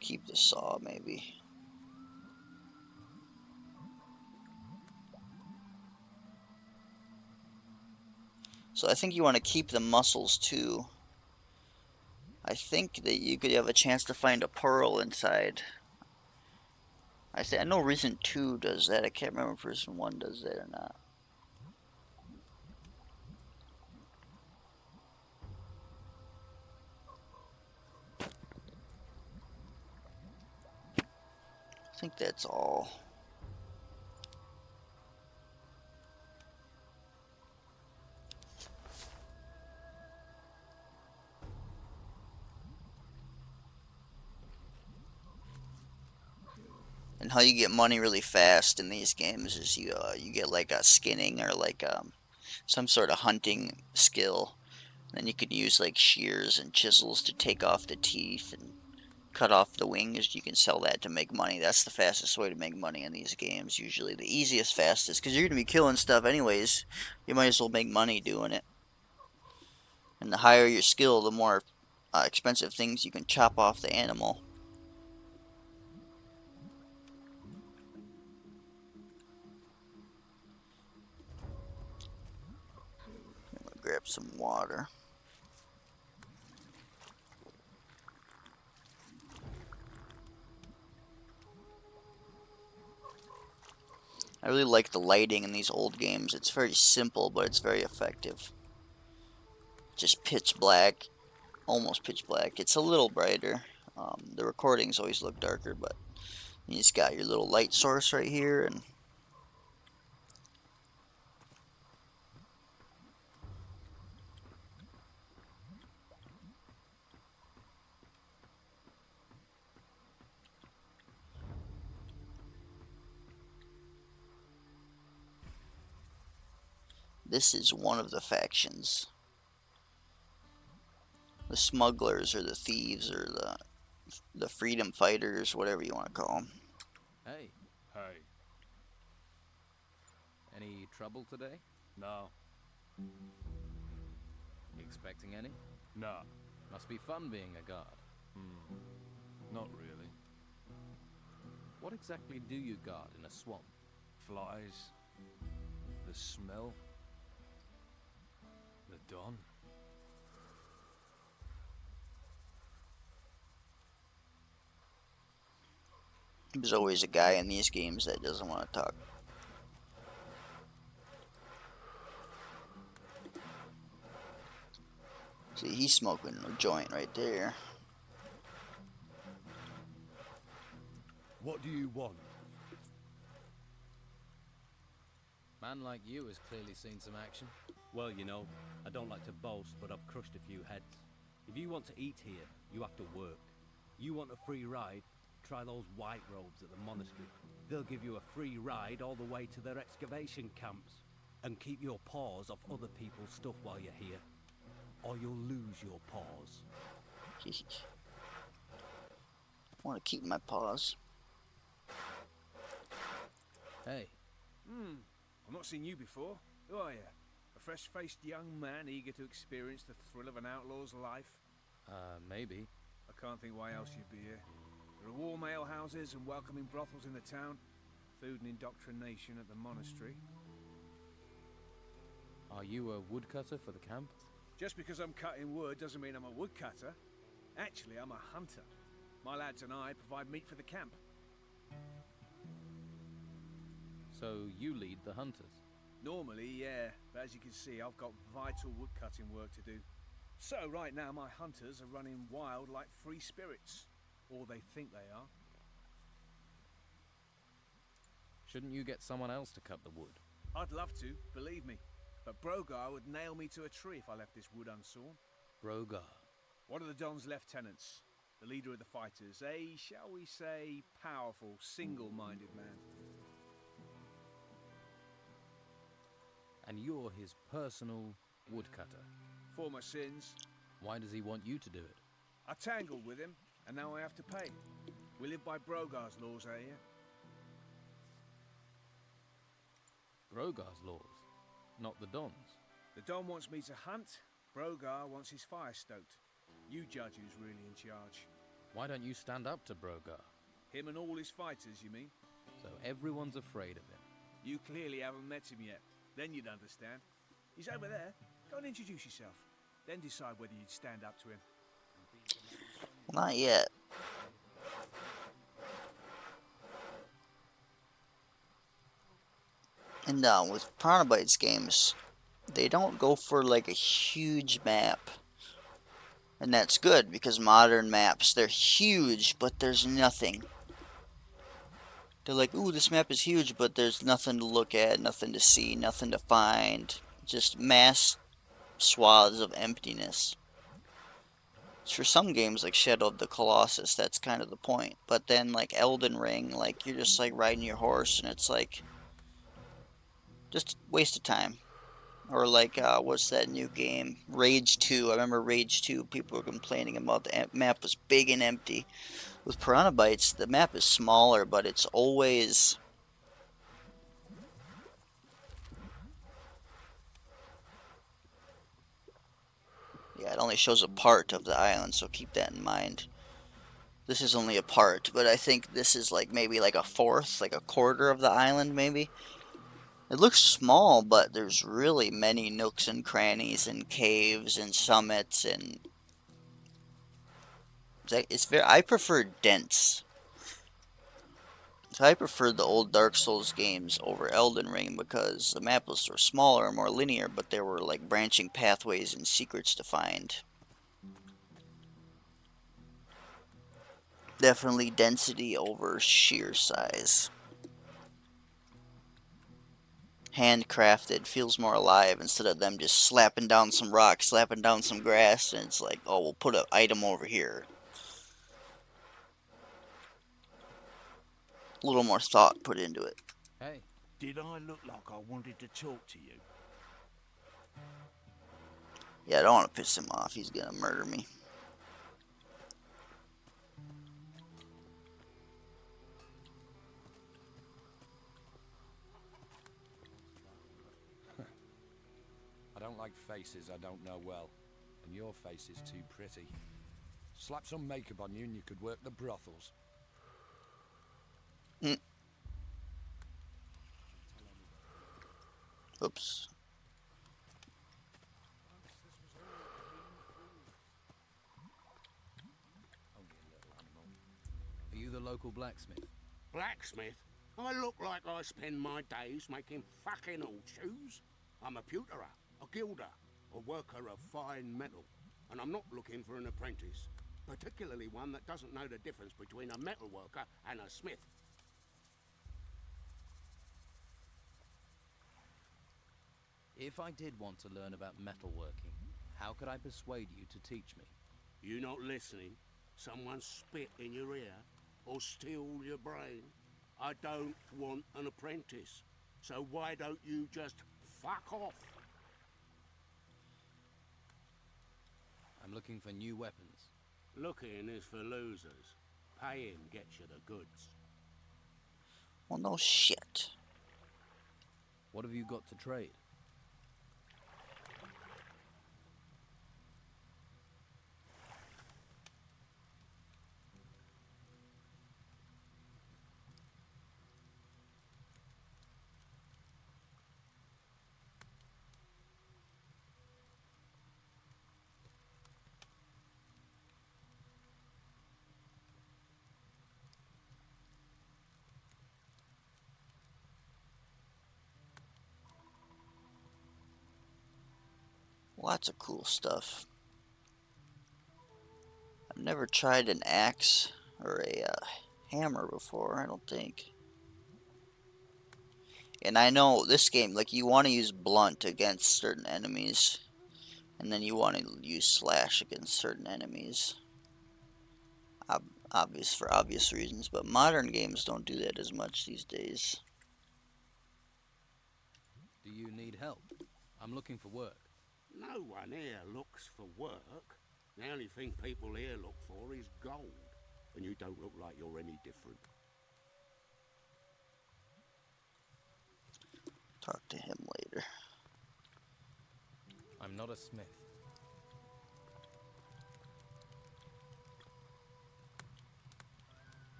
Speaker 1: Keep the saw, maybe. So I think you want to keep the muscles too. I think that you could have a chance to find a pearl inside. I know Reason 2 does that. I can't remember if Reason 1 does that or not. I think that's all. And how you get money really fast in these games is you get like a skinning or like some sort of hunting skill. Then you can use like shears and chisels to take off the teeth and cut off the wings. You can sell that to make money. That's the fastest way to make money in these games. Usually the easiest, fastest, because you're gonna be killing stuff anyways. You might as well make money doing it. And the higher your skill, the more expensive things you can chop off the animal. Grab some water. I really like the lighting in these old games. It's very simple, but it's very effective. Just pitch black, almost pitch black. It's a little brighter. The recordings always look darker, but you just got your little light source right here, and this is one of the factions. The smugglers or the thieves or the freedom fighters, whatever you want to call them.
Speaker 3: Hey,
Speaker 5: Hey,
Speaker 3: any trouble today?
Speaker 5: no,
Speaker 3: You expecting any?
Speaker 5: no,
Speaker 3: Must be fun being a guard.
Speaker 5: not really.
Speaker 3: What exactly do you guard in a swamp?
Speaker 5: Flies, the smell, the dawn.
Speaker 1: There's always a guy in these games that doesn't want to talk. See, he's smoking a joint right there.
Speaker 2: What do you want?
Speaker 3: Man like you has clearly seen some action.
Speaker 8: Well, you know, I don't like to boast, but I've crushed a few heads. If you want to eat here, you have to work. You want a free ride? Try those white robes at the monastery. They'll give you a free ride all the way to their excavation camps. And keep your paws off other people's stuff while you're here, or you'll lose your paws.
Speaker 1: I want to keep my paws.
Speaker 3: Hey,
Speaker 6: I've not seen you before. Who are you? A fresh-faced young man eager to experience the thrill of an outlaw's life?
Speaker 3: maybe.
Speaker 6: A
Speaker 5: Can't think why else you'd be here. There are warm ale houses and welcoming brothels in the town. Food and indoctrination at the monastery.
Speaker 3: Are you a woodcutter for the camp?
Speaker 5: Just because I'm cutting wood doesn't mean I'm a woodcutter. Actually, I'm a hunter. My lads and I provide meat for the camp.
Speaker 3: So you lead the hunters?
Speaker 5: Normally, yeah, but as you can see, I've got vital woodcutting work to do. So right now, my hunters are running wild like free spirits. Or they think they are.
Speaker 3: Shouldn't you get someone else to cut the wood?
Speaker 5: I'd love to, believe me. But Brogar would nail me to a tree if I left this wood unsawn.
Speaker 3: Brogar.
Speaker 5: One of the Don's lieutenants, the leader of the fighters, a, shall we say, powerful, single-minded man.
Speaker 3: And you're his personal woodcutter.
Speaker 5: For my sins,
Speaker 3: Why does he want you to do it?
Speaker 5: I tangled with him, and now I have to pay. We live by Brogar's laws out here.
Speaker 3: Brogar's laws, not the Don's.
Speaker 5: The Don wants me to hunt, Brogar wants his fire stoked. You judge who's really in charge.
Speaker 3: Why don't you stand up to Brogar?
Speaker 5: Him and all his fighters, you mean?
Speaker 3: So everyone's afraid of him.
Speaker 5: You clearly haven't met him yet. Then you'd understand. He's over there. Go and introduce yourself. Then decide whether you'd stand up to him.
Speaker 1: Not yet. And with Piranha Bytes games, they don't go for like a huge map. And that's good, because modern maps, they're huge, but there's nothing. They're like, ooh, this map is huge, but there's nothing to look at, nothing to see, nothing to find. Just mass swaths of emptiness. For some games like Shadow of the Colossus, that's kind of the point. But then like Elden Ring, like you're just like riding your horse, and it's like just waste of time. Or like what's that new game, Rage 2. I remember Rage 2, people were complaining about the map was big and empty. With Piranha Bytes, the map is smaller, but it's always it only shows a part of the island, so keep that in mind. This is only a part, but I think this is like maybe like a fourth, like a quarter of the island maybe. It looks small, but there's really many nooks and crannies and caves and summits, and it's very, I prefer dense. So I prefer the old Dark Souls games over Elden Ring, because the maps were smaller and more linear, but there were like branching pathways and secrets to find. Definitely density over sheer size. Handcrafted feels more alive, instead of them just slapping down some rocks, slapping down some grass, and it's like, oh, we'll put an item over here. A little more thought put into it.
Speaker 3: Hey,
Speaker 9: Did I look like I wanted to talk to you?
Speaker 1: Yeah, I don't want to piss him off. He's gonna murder me.
Speaker 10: I don't like faces I don't know well, and your face is too pretty. Slap some makeup on you and you could work the brothels.
Speaker 1: Oops.
Speaker 3: are you the local blacksmith?
Speaker 11: Blacksmith? I look like I spend my days making fucking old shoes. I'm a pewterer, a gilder, a worker of fine metal, and I'm not looking for an apprentice, particularly one that doesn't know the difference between a metal worker and a smith.
Speaker 3: If I did want to learn about metalworking, how could I persuade you to teach me?
Speaker 11: You not listening? Someone spit in your ear or steal your brain? I don't want an apprentice, so why don't you just fuck off?
Speaker 3: I'm looking for new weapons.
Speaker 11: Looking is for losers. Paying gets you the goods.
Speaker 1: Well, no shit.
Speaker 3: What have you got to trade?
Speaker 1: Lots of cool stuff. I've never tried an axe or a hammer before, I don't think. And I know this game, like, you want to use blunt against certain enemies, and then you want to use slash against certain enemies. For obvious reasons, but modern games don't do that as much these days.
Speaker 3: Do you need help? I'm looking for work.
Speaker 11: No one here looks for work. The only thing people here look for is gold. And you don't look like you're any different.
Speaker 1: Talk to him later.
Speaker 3: I'm not a smith.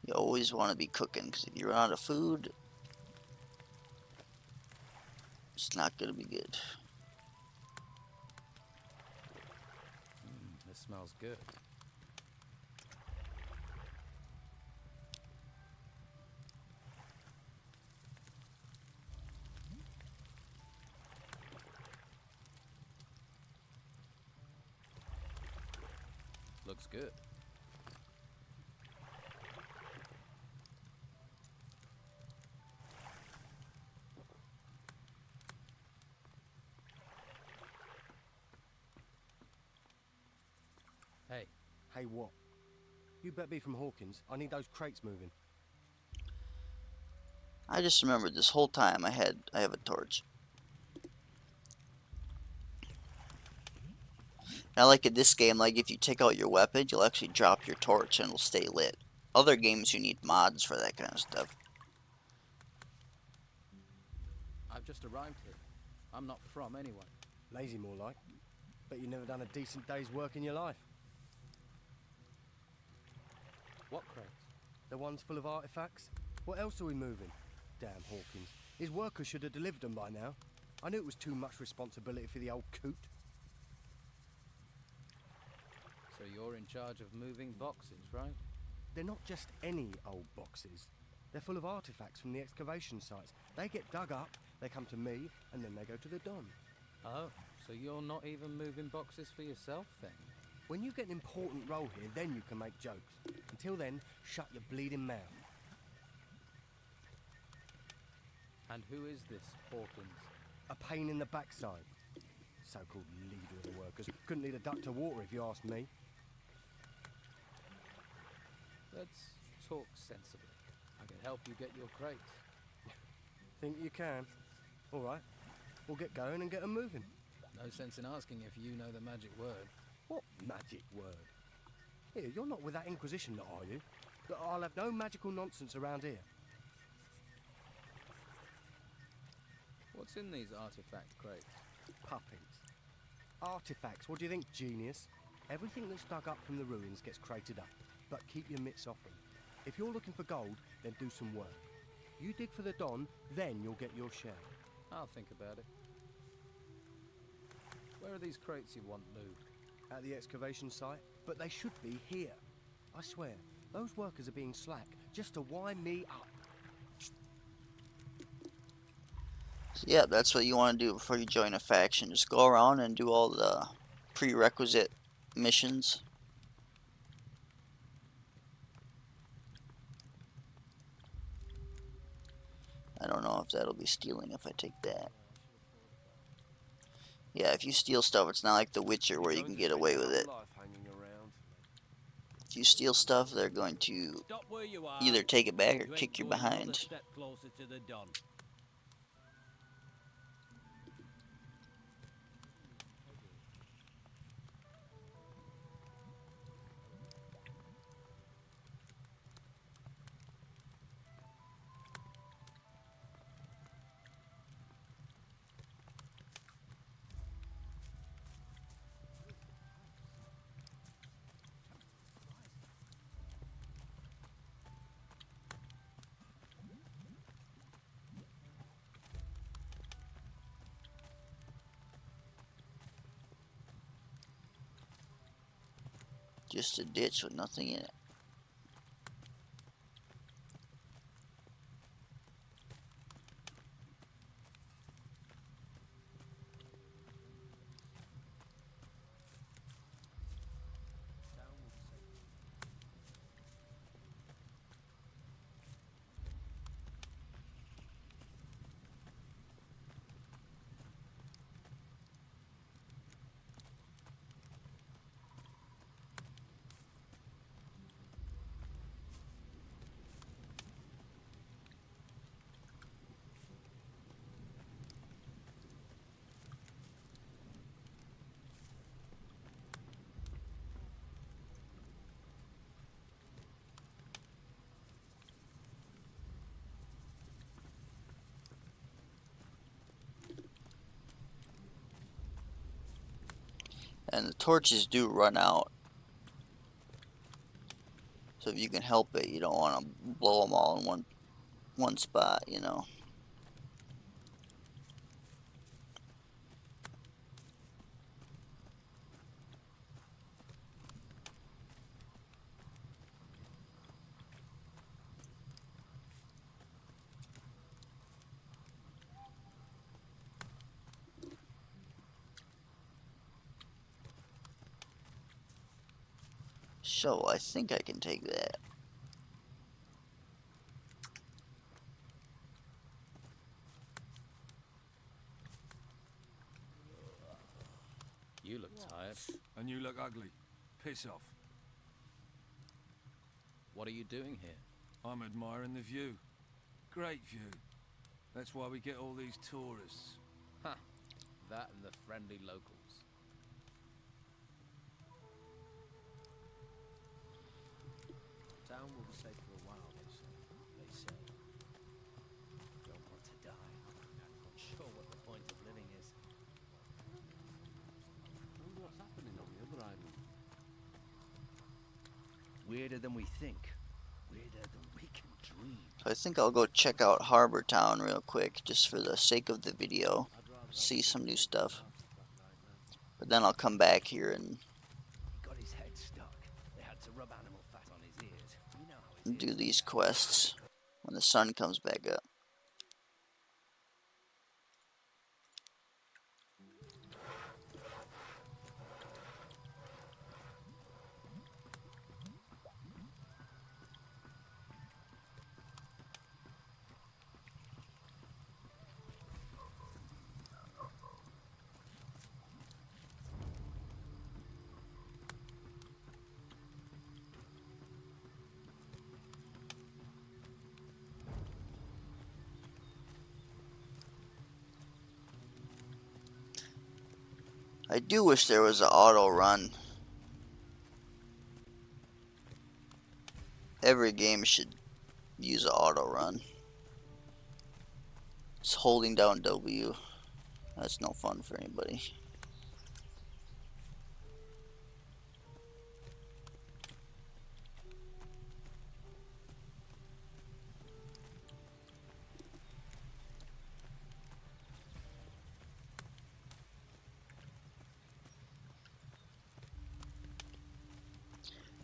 Speaker 1: You always want to be cooking, because if you run out of food, it's not going to be good.
Speaker 3: This smells good. Looks good. Hey.
Speaker 12: Hey, what? You better be from Hawkins. I need those crates moving.
Speaker 1: I just remembered this whole time I have a torch. And I like in this game, like if you take out your weapon, you'll actually drop your torch and it'll stay lit. Other games you need mods for that kind of stuff.
Speaker 3: I've just arrived here. I'm not from anywhere.
Speaker 12: Lazy more like. Bet you've never done a decent day's work in your life.
Speaker 3: What crates?
Speaker 12: The ones full of artifacts? What else are we moving? Damn Hawkins. His workers should have delivered them by now. I knew it was too much responsibility for the old coot.
Speaker 3: So you're in charge of moving boxes, right?
Speaker 12: They're not just any old boxes. They're full of artifacts from the excavation sites. They get dug up, they come to me, and then they go to the Don.
Speaker 3: Oh, so you're not even moving boxes for yourself then?
Speaker 12: When you get an important role here, then you can make jokes. Until then, shut your bleeding mouth.
Speaker 3: And who is this Hawkins?
Speaker 12: A pain in the backside. So-called leader of the workers. Couldn't lead a duck to water if you asked me.
Speaker 3: Let's talk sensibly. I can help you get your crates.
Speaker 12: Think you can? All right. We'll get going and get them moving.
Speaker 3: No sense in asking if you know the magic word.
Speaker 12: What magic word? Here, you're not with that Inquisition lot, are you? I'll have no magical nonsense around here.
Speaker 3: What's in these artifact crates?
Speaker 12: Puppies. Artifacts, what do you think, genius? Everything that's dug up from the ruins gets crated up, but keep your mitts off them. If you're looking for gold, then do some work. You dig for the Don, then you'll get your share.
Speaker 3: I'll think about it. Where are these crates you want moved?
Speaker 12: At the excavation site, but they should be here. I swear, those workers are being slack just to wind me up.
Speaker 1: So yeah, that's what you want to do before you join a faction. Just go around and do all the prerequisite missions. I don't know if that'll be stealing if I take that. Yeah, if you steal stuff, it's not like The Witcher where you can get away with it. If you steal stuff, they're going to either take it back or kick you behind.
Speaker 8: Step closer to the Don.
Speaker 1: Just a ditch with nothing in it. And the torches do run out. So if you can help it, you don't want to blow them all in one spot, you know. So I think I can take that.
Speaker 8: You look tired.
Speaker 10: And you look ugly. Piss off.
Speaker 3: What are you doing here?
Speaker 10: I'm admiring the view. Great view. That's why we get all these tourists.
Speaker 3: Ha! That and the friendly locals.
Speaker 13: Town will be safe for a while, they say. They say. Don't want to die. Not sure what the point of living is.
Speaker 11: I wonder what's happening on the other island.
Speaker 13: Weirder than we think. Weirder than we can dream.
Speaker 1: So I think I'll go check out Harbor Town real quick, just for the sake of the video. See some new stuff. But then I'll come back here and
Speaker 13: He got his head stuck. They had to rub animal fat on his ears. You know how it
Speaker 1: do
Speaker 13: is.
Speaker 1: these quests when the sun comes back up. I do wish there was an auto run. Every game should use an auto run. It's holding down W. That's no fun for anybody.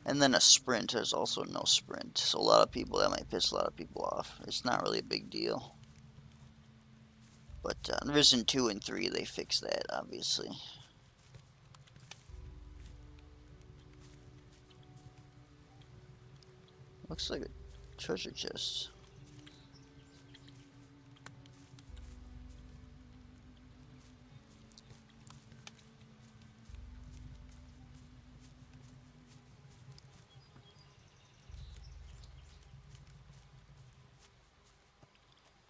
Speaker 1: And then a sprint, there's also no sprint. So a lot of people, that might piss a lot of people off. It's not really a big deal. But in Risen 2 and 3, they fixed that, obviously. Looks like a treasure chest.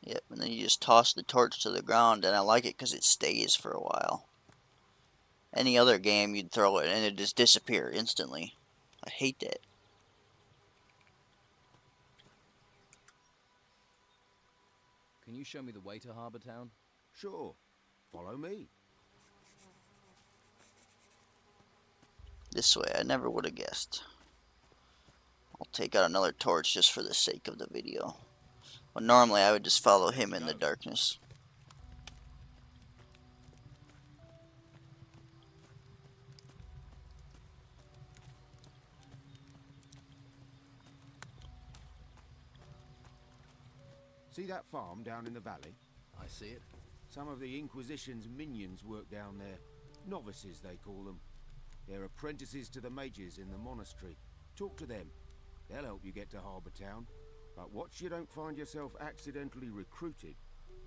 Speaker 1: Yep, and then you just toss the torch to the ground, and I like it because it stays for a while. Any other game, you'd throw it and it'd just disappear instantly. I hate that.
Speaker 3: Can you show me the way to Harbor Town?
Speaker 6: Sure. Follow me.
Speaker 1: This way, I never would have guessed. I'll take out another torch just for the sake of the video. But normally I would just follow him in the darkness.
Speaker 6: See that farm down in the valley?
Speaker 3: I see it.
Speaker 6: Some of the Inquisition's minions work down there. Novices, they call them. They're apprentices to the mages in the monastery. Talk to them. They'll help you get to Harbour Town. But watch you don't find yourself accidentally recruited.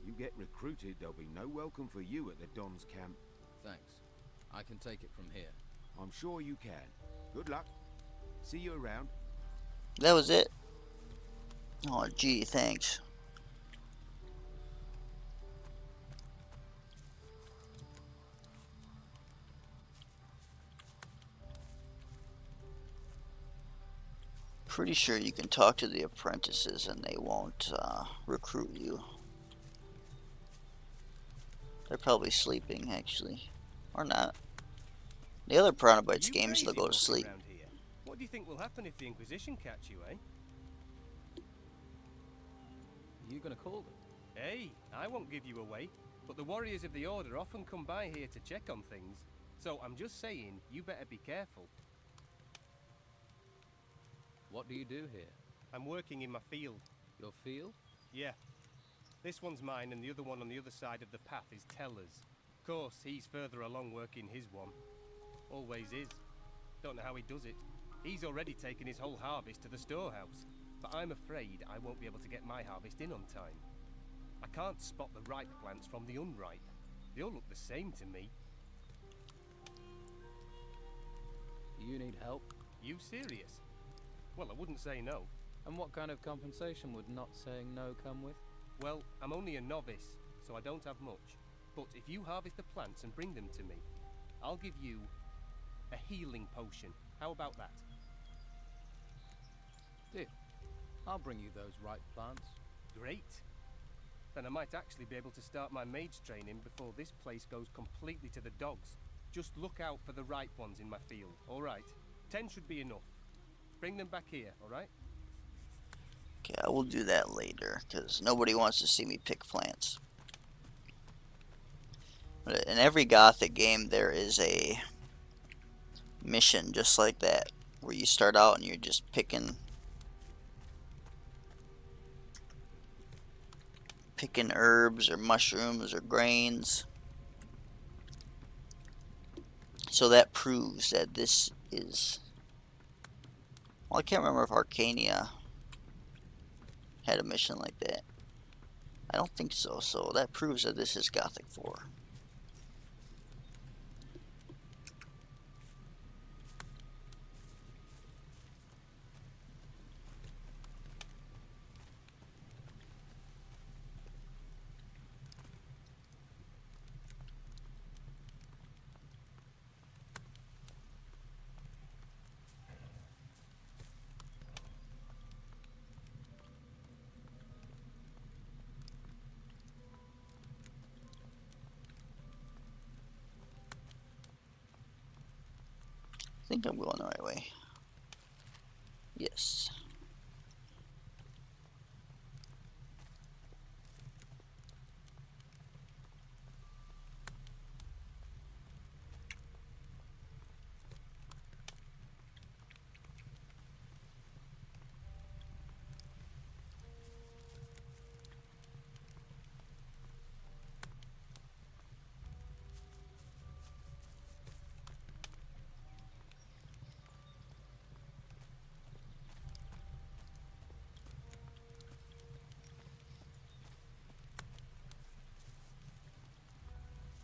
Speaker 6: You get recruited, there'll be no welcome for you at the Don's camp.
Speaker 3: Thanks. I can take it from here.
Speaker 6: I'm sure you can. Good luck. See you around.
Speaker 1: That was it. Oh, gee, thanks. Pretty sure you can talk to the apprentices and they won't recruit you. They're probably sleeping, actually. Or not. The other Piranha
Speaker 12: Are
Speaker 1: Bytes
Speaker 12: you
Speaker 1: games, they'll
Speaker 12: crazy
Speaker 1: go to
Speaker 12: walking
Speaker 1: sleep.
Speaker 12: around here? What do you think will happen if the Inquisition catch you, eh?
Speaker 3: You gonna call them?
Speaker 12: Hey, I won't give you away, but the warriors of the Order often come by here to check on things. So I'm just saying, you better be careful.
Speaker 3: What do you do here?
Speaker 12: I'm working in my field.
Speaker 3: Your field?
Speaker 12: Yeah. This one's mine and the other one on the other side of the path is Teller's. Of course, he's further along working his one. Always is. Don't know how he does it. He's already taken his whole harvest to the storehouse, but I'm afraid I won't be able to get my harvest in on time. I can't spot the ripe plants from the unripe. They all look the same to me.
Speaker 3: You need help?
Speaker 12: You serious? Well, I wouldn't say no.
Speaker 3: And what kind of compensation would not saying no come with?
Speaker 12: Well, I'm only a novice, so I don't have much. But if you harvest the plants and bring them to me, I'll give you a healing potion. How about that?
Speaker 3: Deal. I'll bring you those ripe plants.
Speaker 12: Great. Then I might actually be able to start my mage training before this place goes completely to the dogs. Just look out for the ripe ones in my field, all right? 10 should be enough. Bring them back here, all right?
Speaker 1: Okay, I will do that later, because nobody wants to see me pick plants. But in every Gothic game, there is a mission just like that, where you start out and you're just picking herbs or mushrooms or grains. So that proves that this is... Well, I can't remember if Arcania had a mission like that. I don't think so, so that proves that this is Gothic 4. I think I'm going the right way. Yes.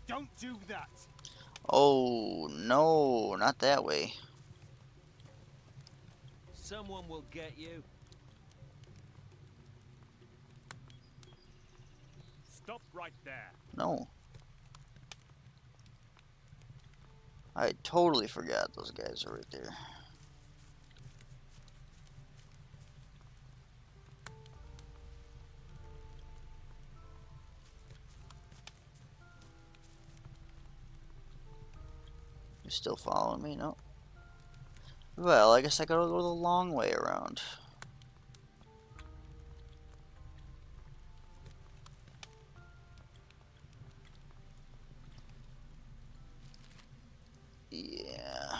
Speaker 12: Don't do that!
Speaker 1: Oh, no, not that way.
Speaker 8: Someone will get you.
Speaker 12: Stop right there.
Speaker 1: No. I totally forgot those guys are right there. You still following me? No. Well, I guess I gotta go the long way around. Yeah.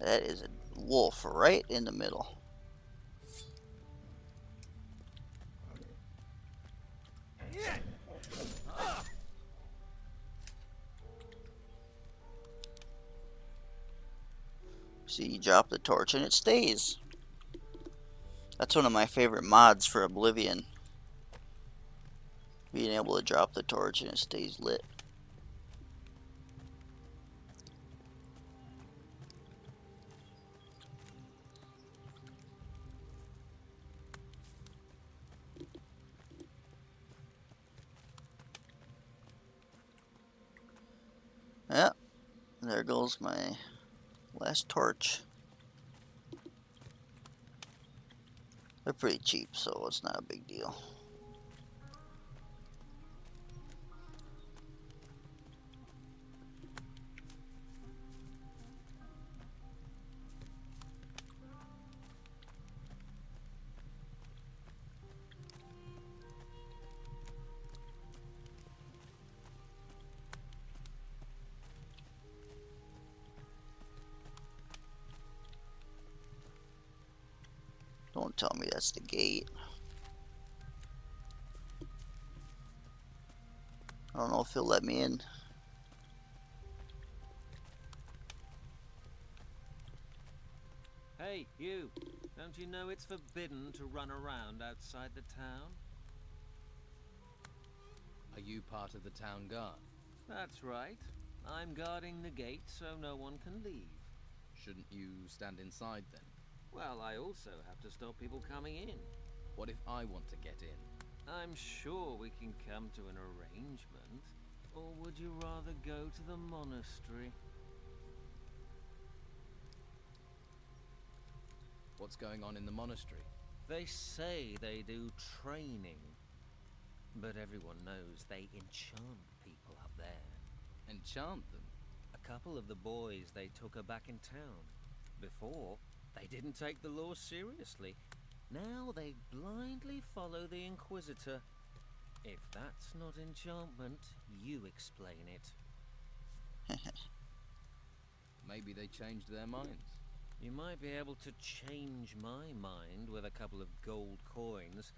Speaker 1: That is a wolf right in the middle. See, you drop the torch and it stays. That's one of my favorite mods for Oblivion. Being able to drop the torch and it stays lit. Yeah, there goes my last torch. They're pretty cheap, so it's not a big deal. Don't tell me that's the gate. I don't know if he'll let me in.
Speaker 13: Hey, you! Don't you know it's forbidden to run around outside the town?
Speaker 3: Are you part of the town guard?
Speaker 13: That's right. I'm guarding the gate so no one can leave.
Speaker 3: Shouldn't you stand inside then?
Speaker 13: Well, I also have to stop people coming in.
Speaker 3: What if I want to get in?
Speaker 13: I'm sure we can come to an arrangement. Or would you rather go to the monastery?
Speaker 3: What's going on in the monastery?
Speaker 13: They say they do training. But everyone knows they enchant people up there.
Speaker 3: Enchant them?
Speaker 13: A couple of the boys they took are back in town. Before, they didn't take the law seriously. Now they blindly follow the Inquisitor. If that's not enchantment, you explain it.
Speaker 3: Maybe they changed their minds.
Speaker 13: You might be able to change my mind with a couple of gold coins,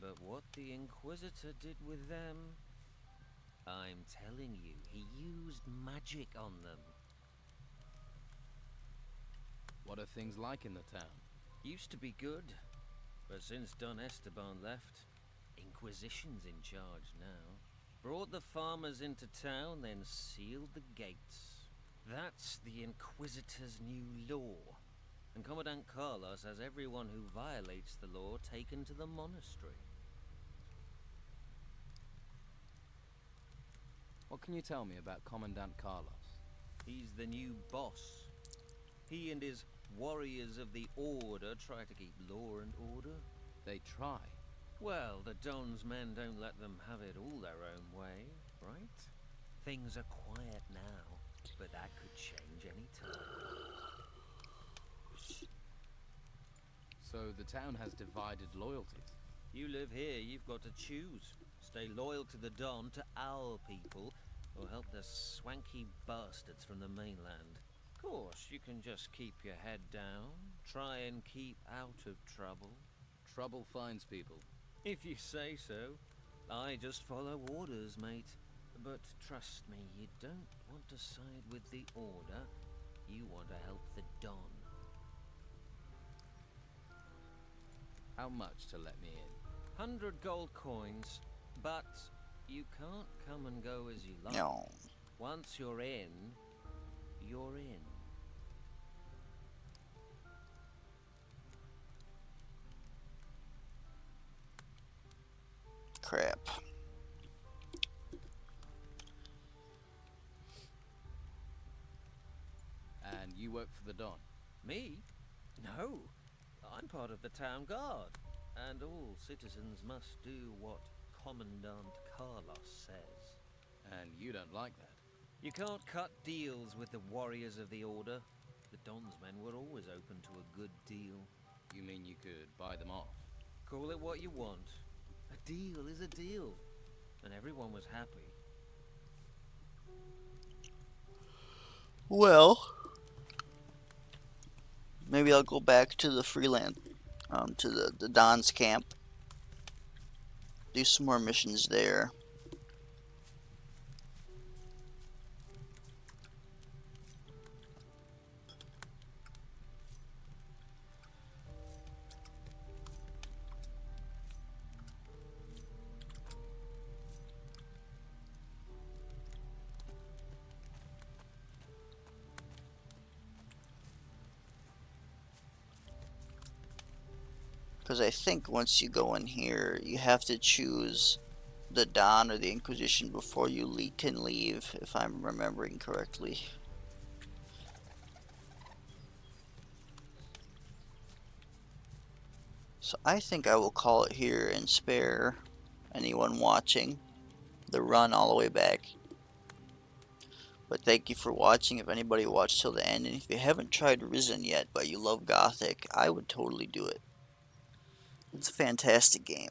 Speaker 13: but what the Inquisitor did with them... I'm telling you, he used magic on them.
Speaker 3: What are things like in the town?
Speaker 13: Used to be good, but since Don Esteban left, Inquisition's in charge now. Brought the farmers into town, then sealed the gates. That's the Inquisitor's new law. And Commandant Carlos has everyone who violates the law taken to the monastery.
Speaker 3: What can you tell me about Commandant Carlos?
Speaker 13: He's the new boss. He and his warriors of the Order try to keep law and order.
Speaker 3: They try?
Speaker 13: Well, the Don's men don't let them have it all their own way, right? Things are quiet now, but that could change any time.
Speaker 3: So the town has divided loyalties?
Speaker 13: You live here, you've got to choose. Stay loyal to the Don, to our people, or help the swanky bastards from the mainland. Of course, you can just keep your head down, try and keep out of trouble.
Speaker 3: Trouble finds people.
Speaker 13: If you say so. I just follow orders, mate. But trust me, you don't want to side with the Order. You want to help the Don.
Speaker 3: How much to let me in?
Speaker 13: 100 gold coins, but you can't come and go as you like.
Speaker 1: No.
Speaker 13: Once you're in, you're in.
Speaker 1: Crap.
Speaker 3: And you work for the Don?
Speaker 13: Me? No. I'm part of the town guard, and all citizens must do what Commandant Carlos says.
Speaker 3: And you don't like that?
Speaker 13: You can't cut deals with the warriors of the Order. The Don's men were always open to a good deal.
Speaker 3: You mean you could buy them off?
Speaker 13: Call it what you want. A deal is a deal, and everyone was happy.
Speaker 1: Well, Maybe I'll go back to the freelance, to the Don's camp. Do some more missions there. Because I think once you go in here, you have to choose the Don or the Inquisition before you can leave, if I'm remembering correctly. So I think I will call it here and spare anyone watching the run all the way back. But thank you for watching. If anybody watched till the end, and if you haven't tried Risen yet, but you love Gothic, I would totally do it. It's a fantastic game.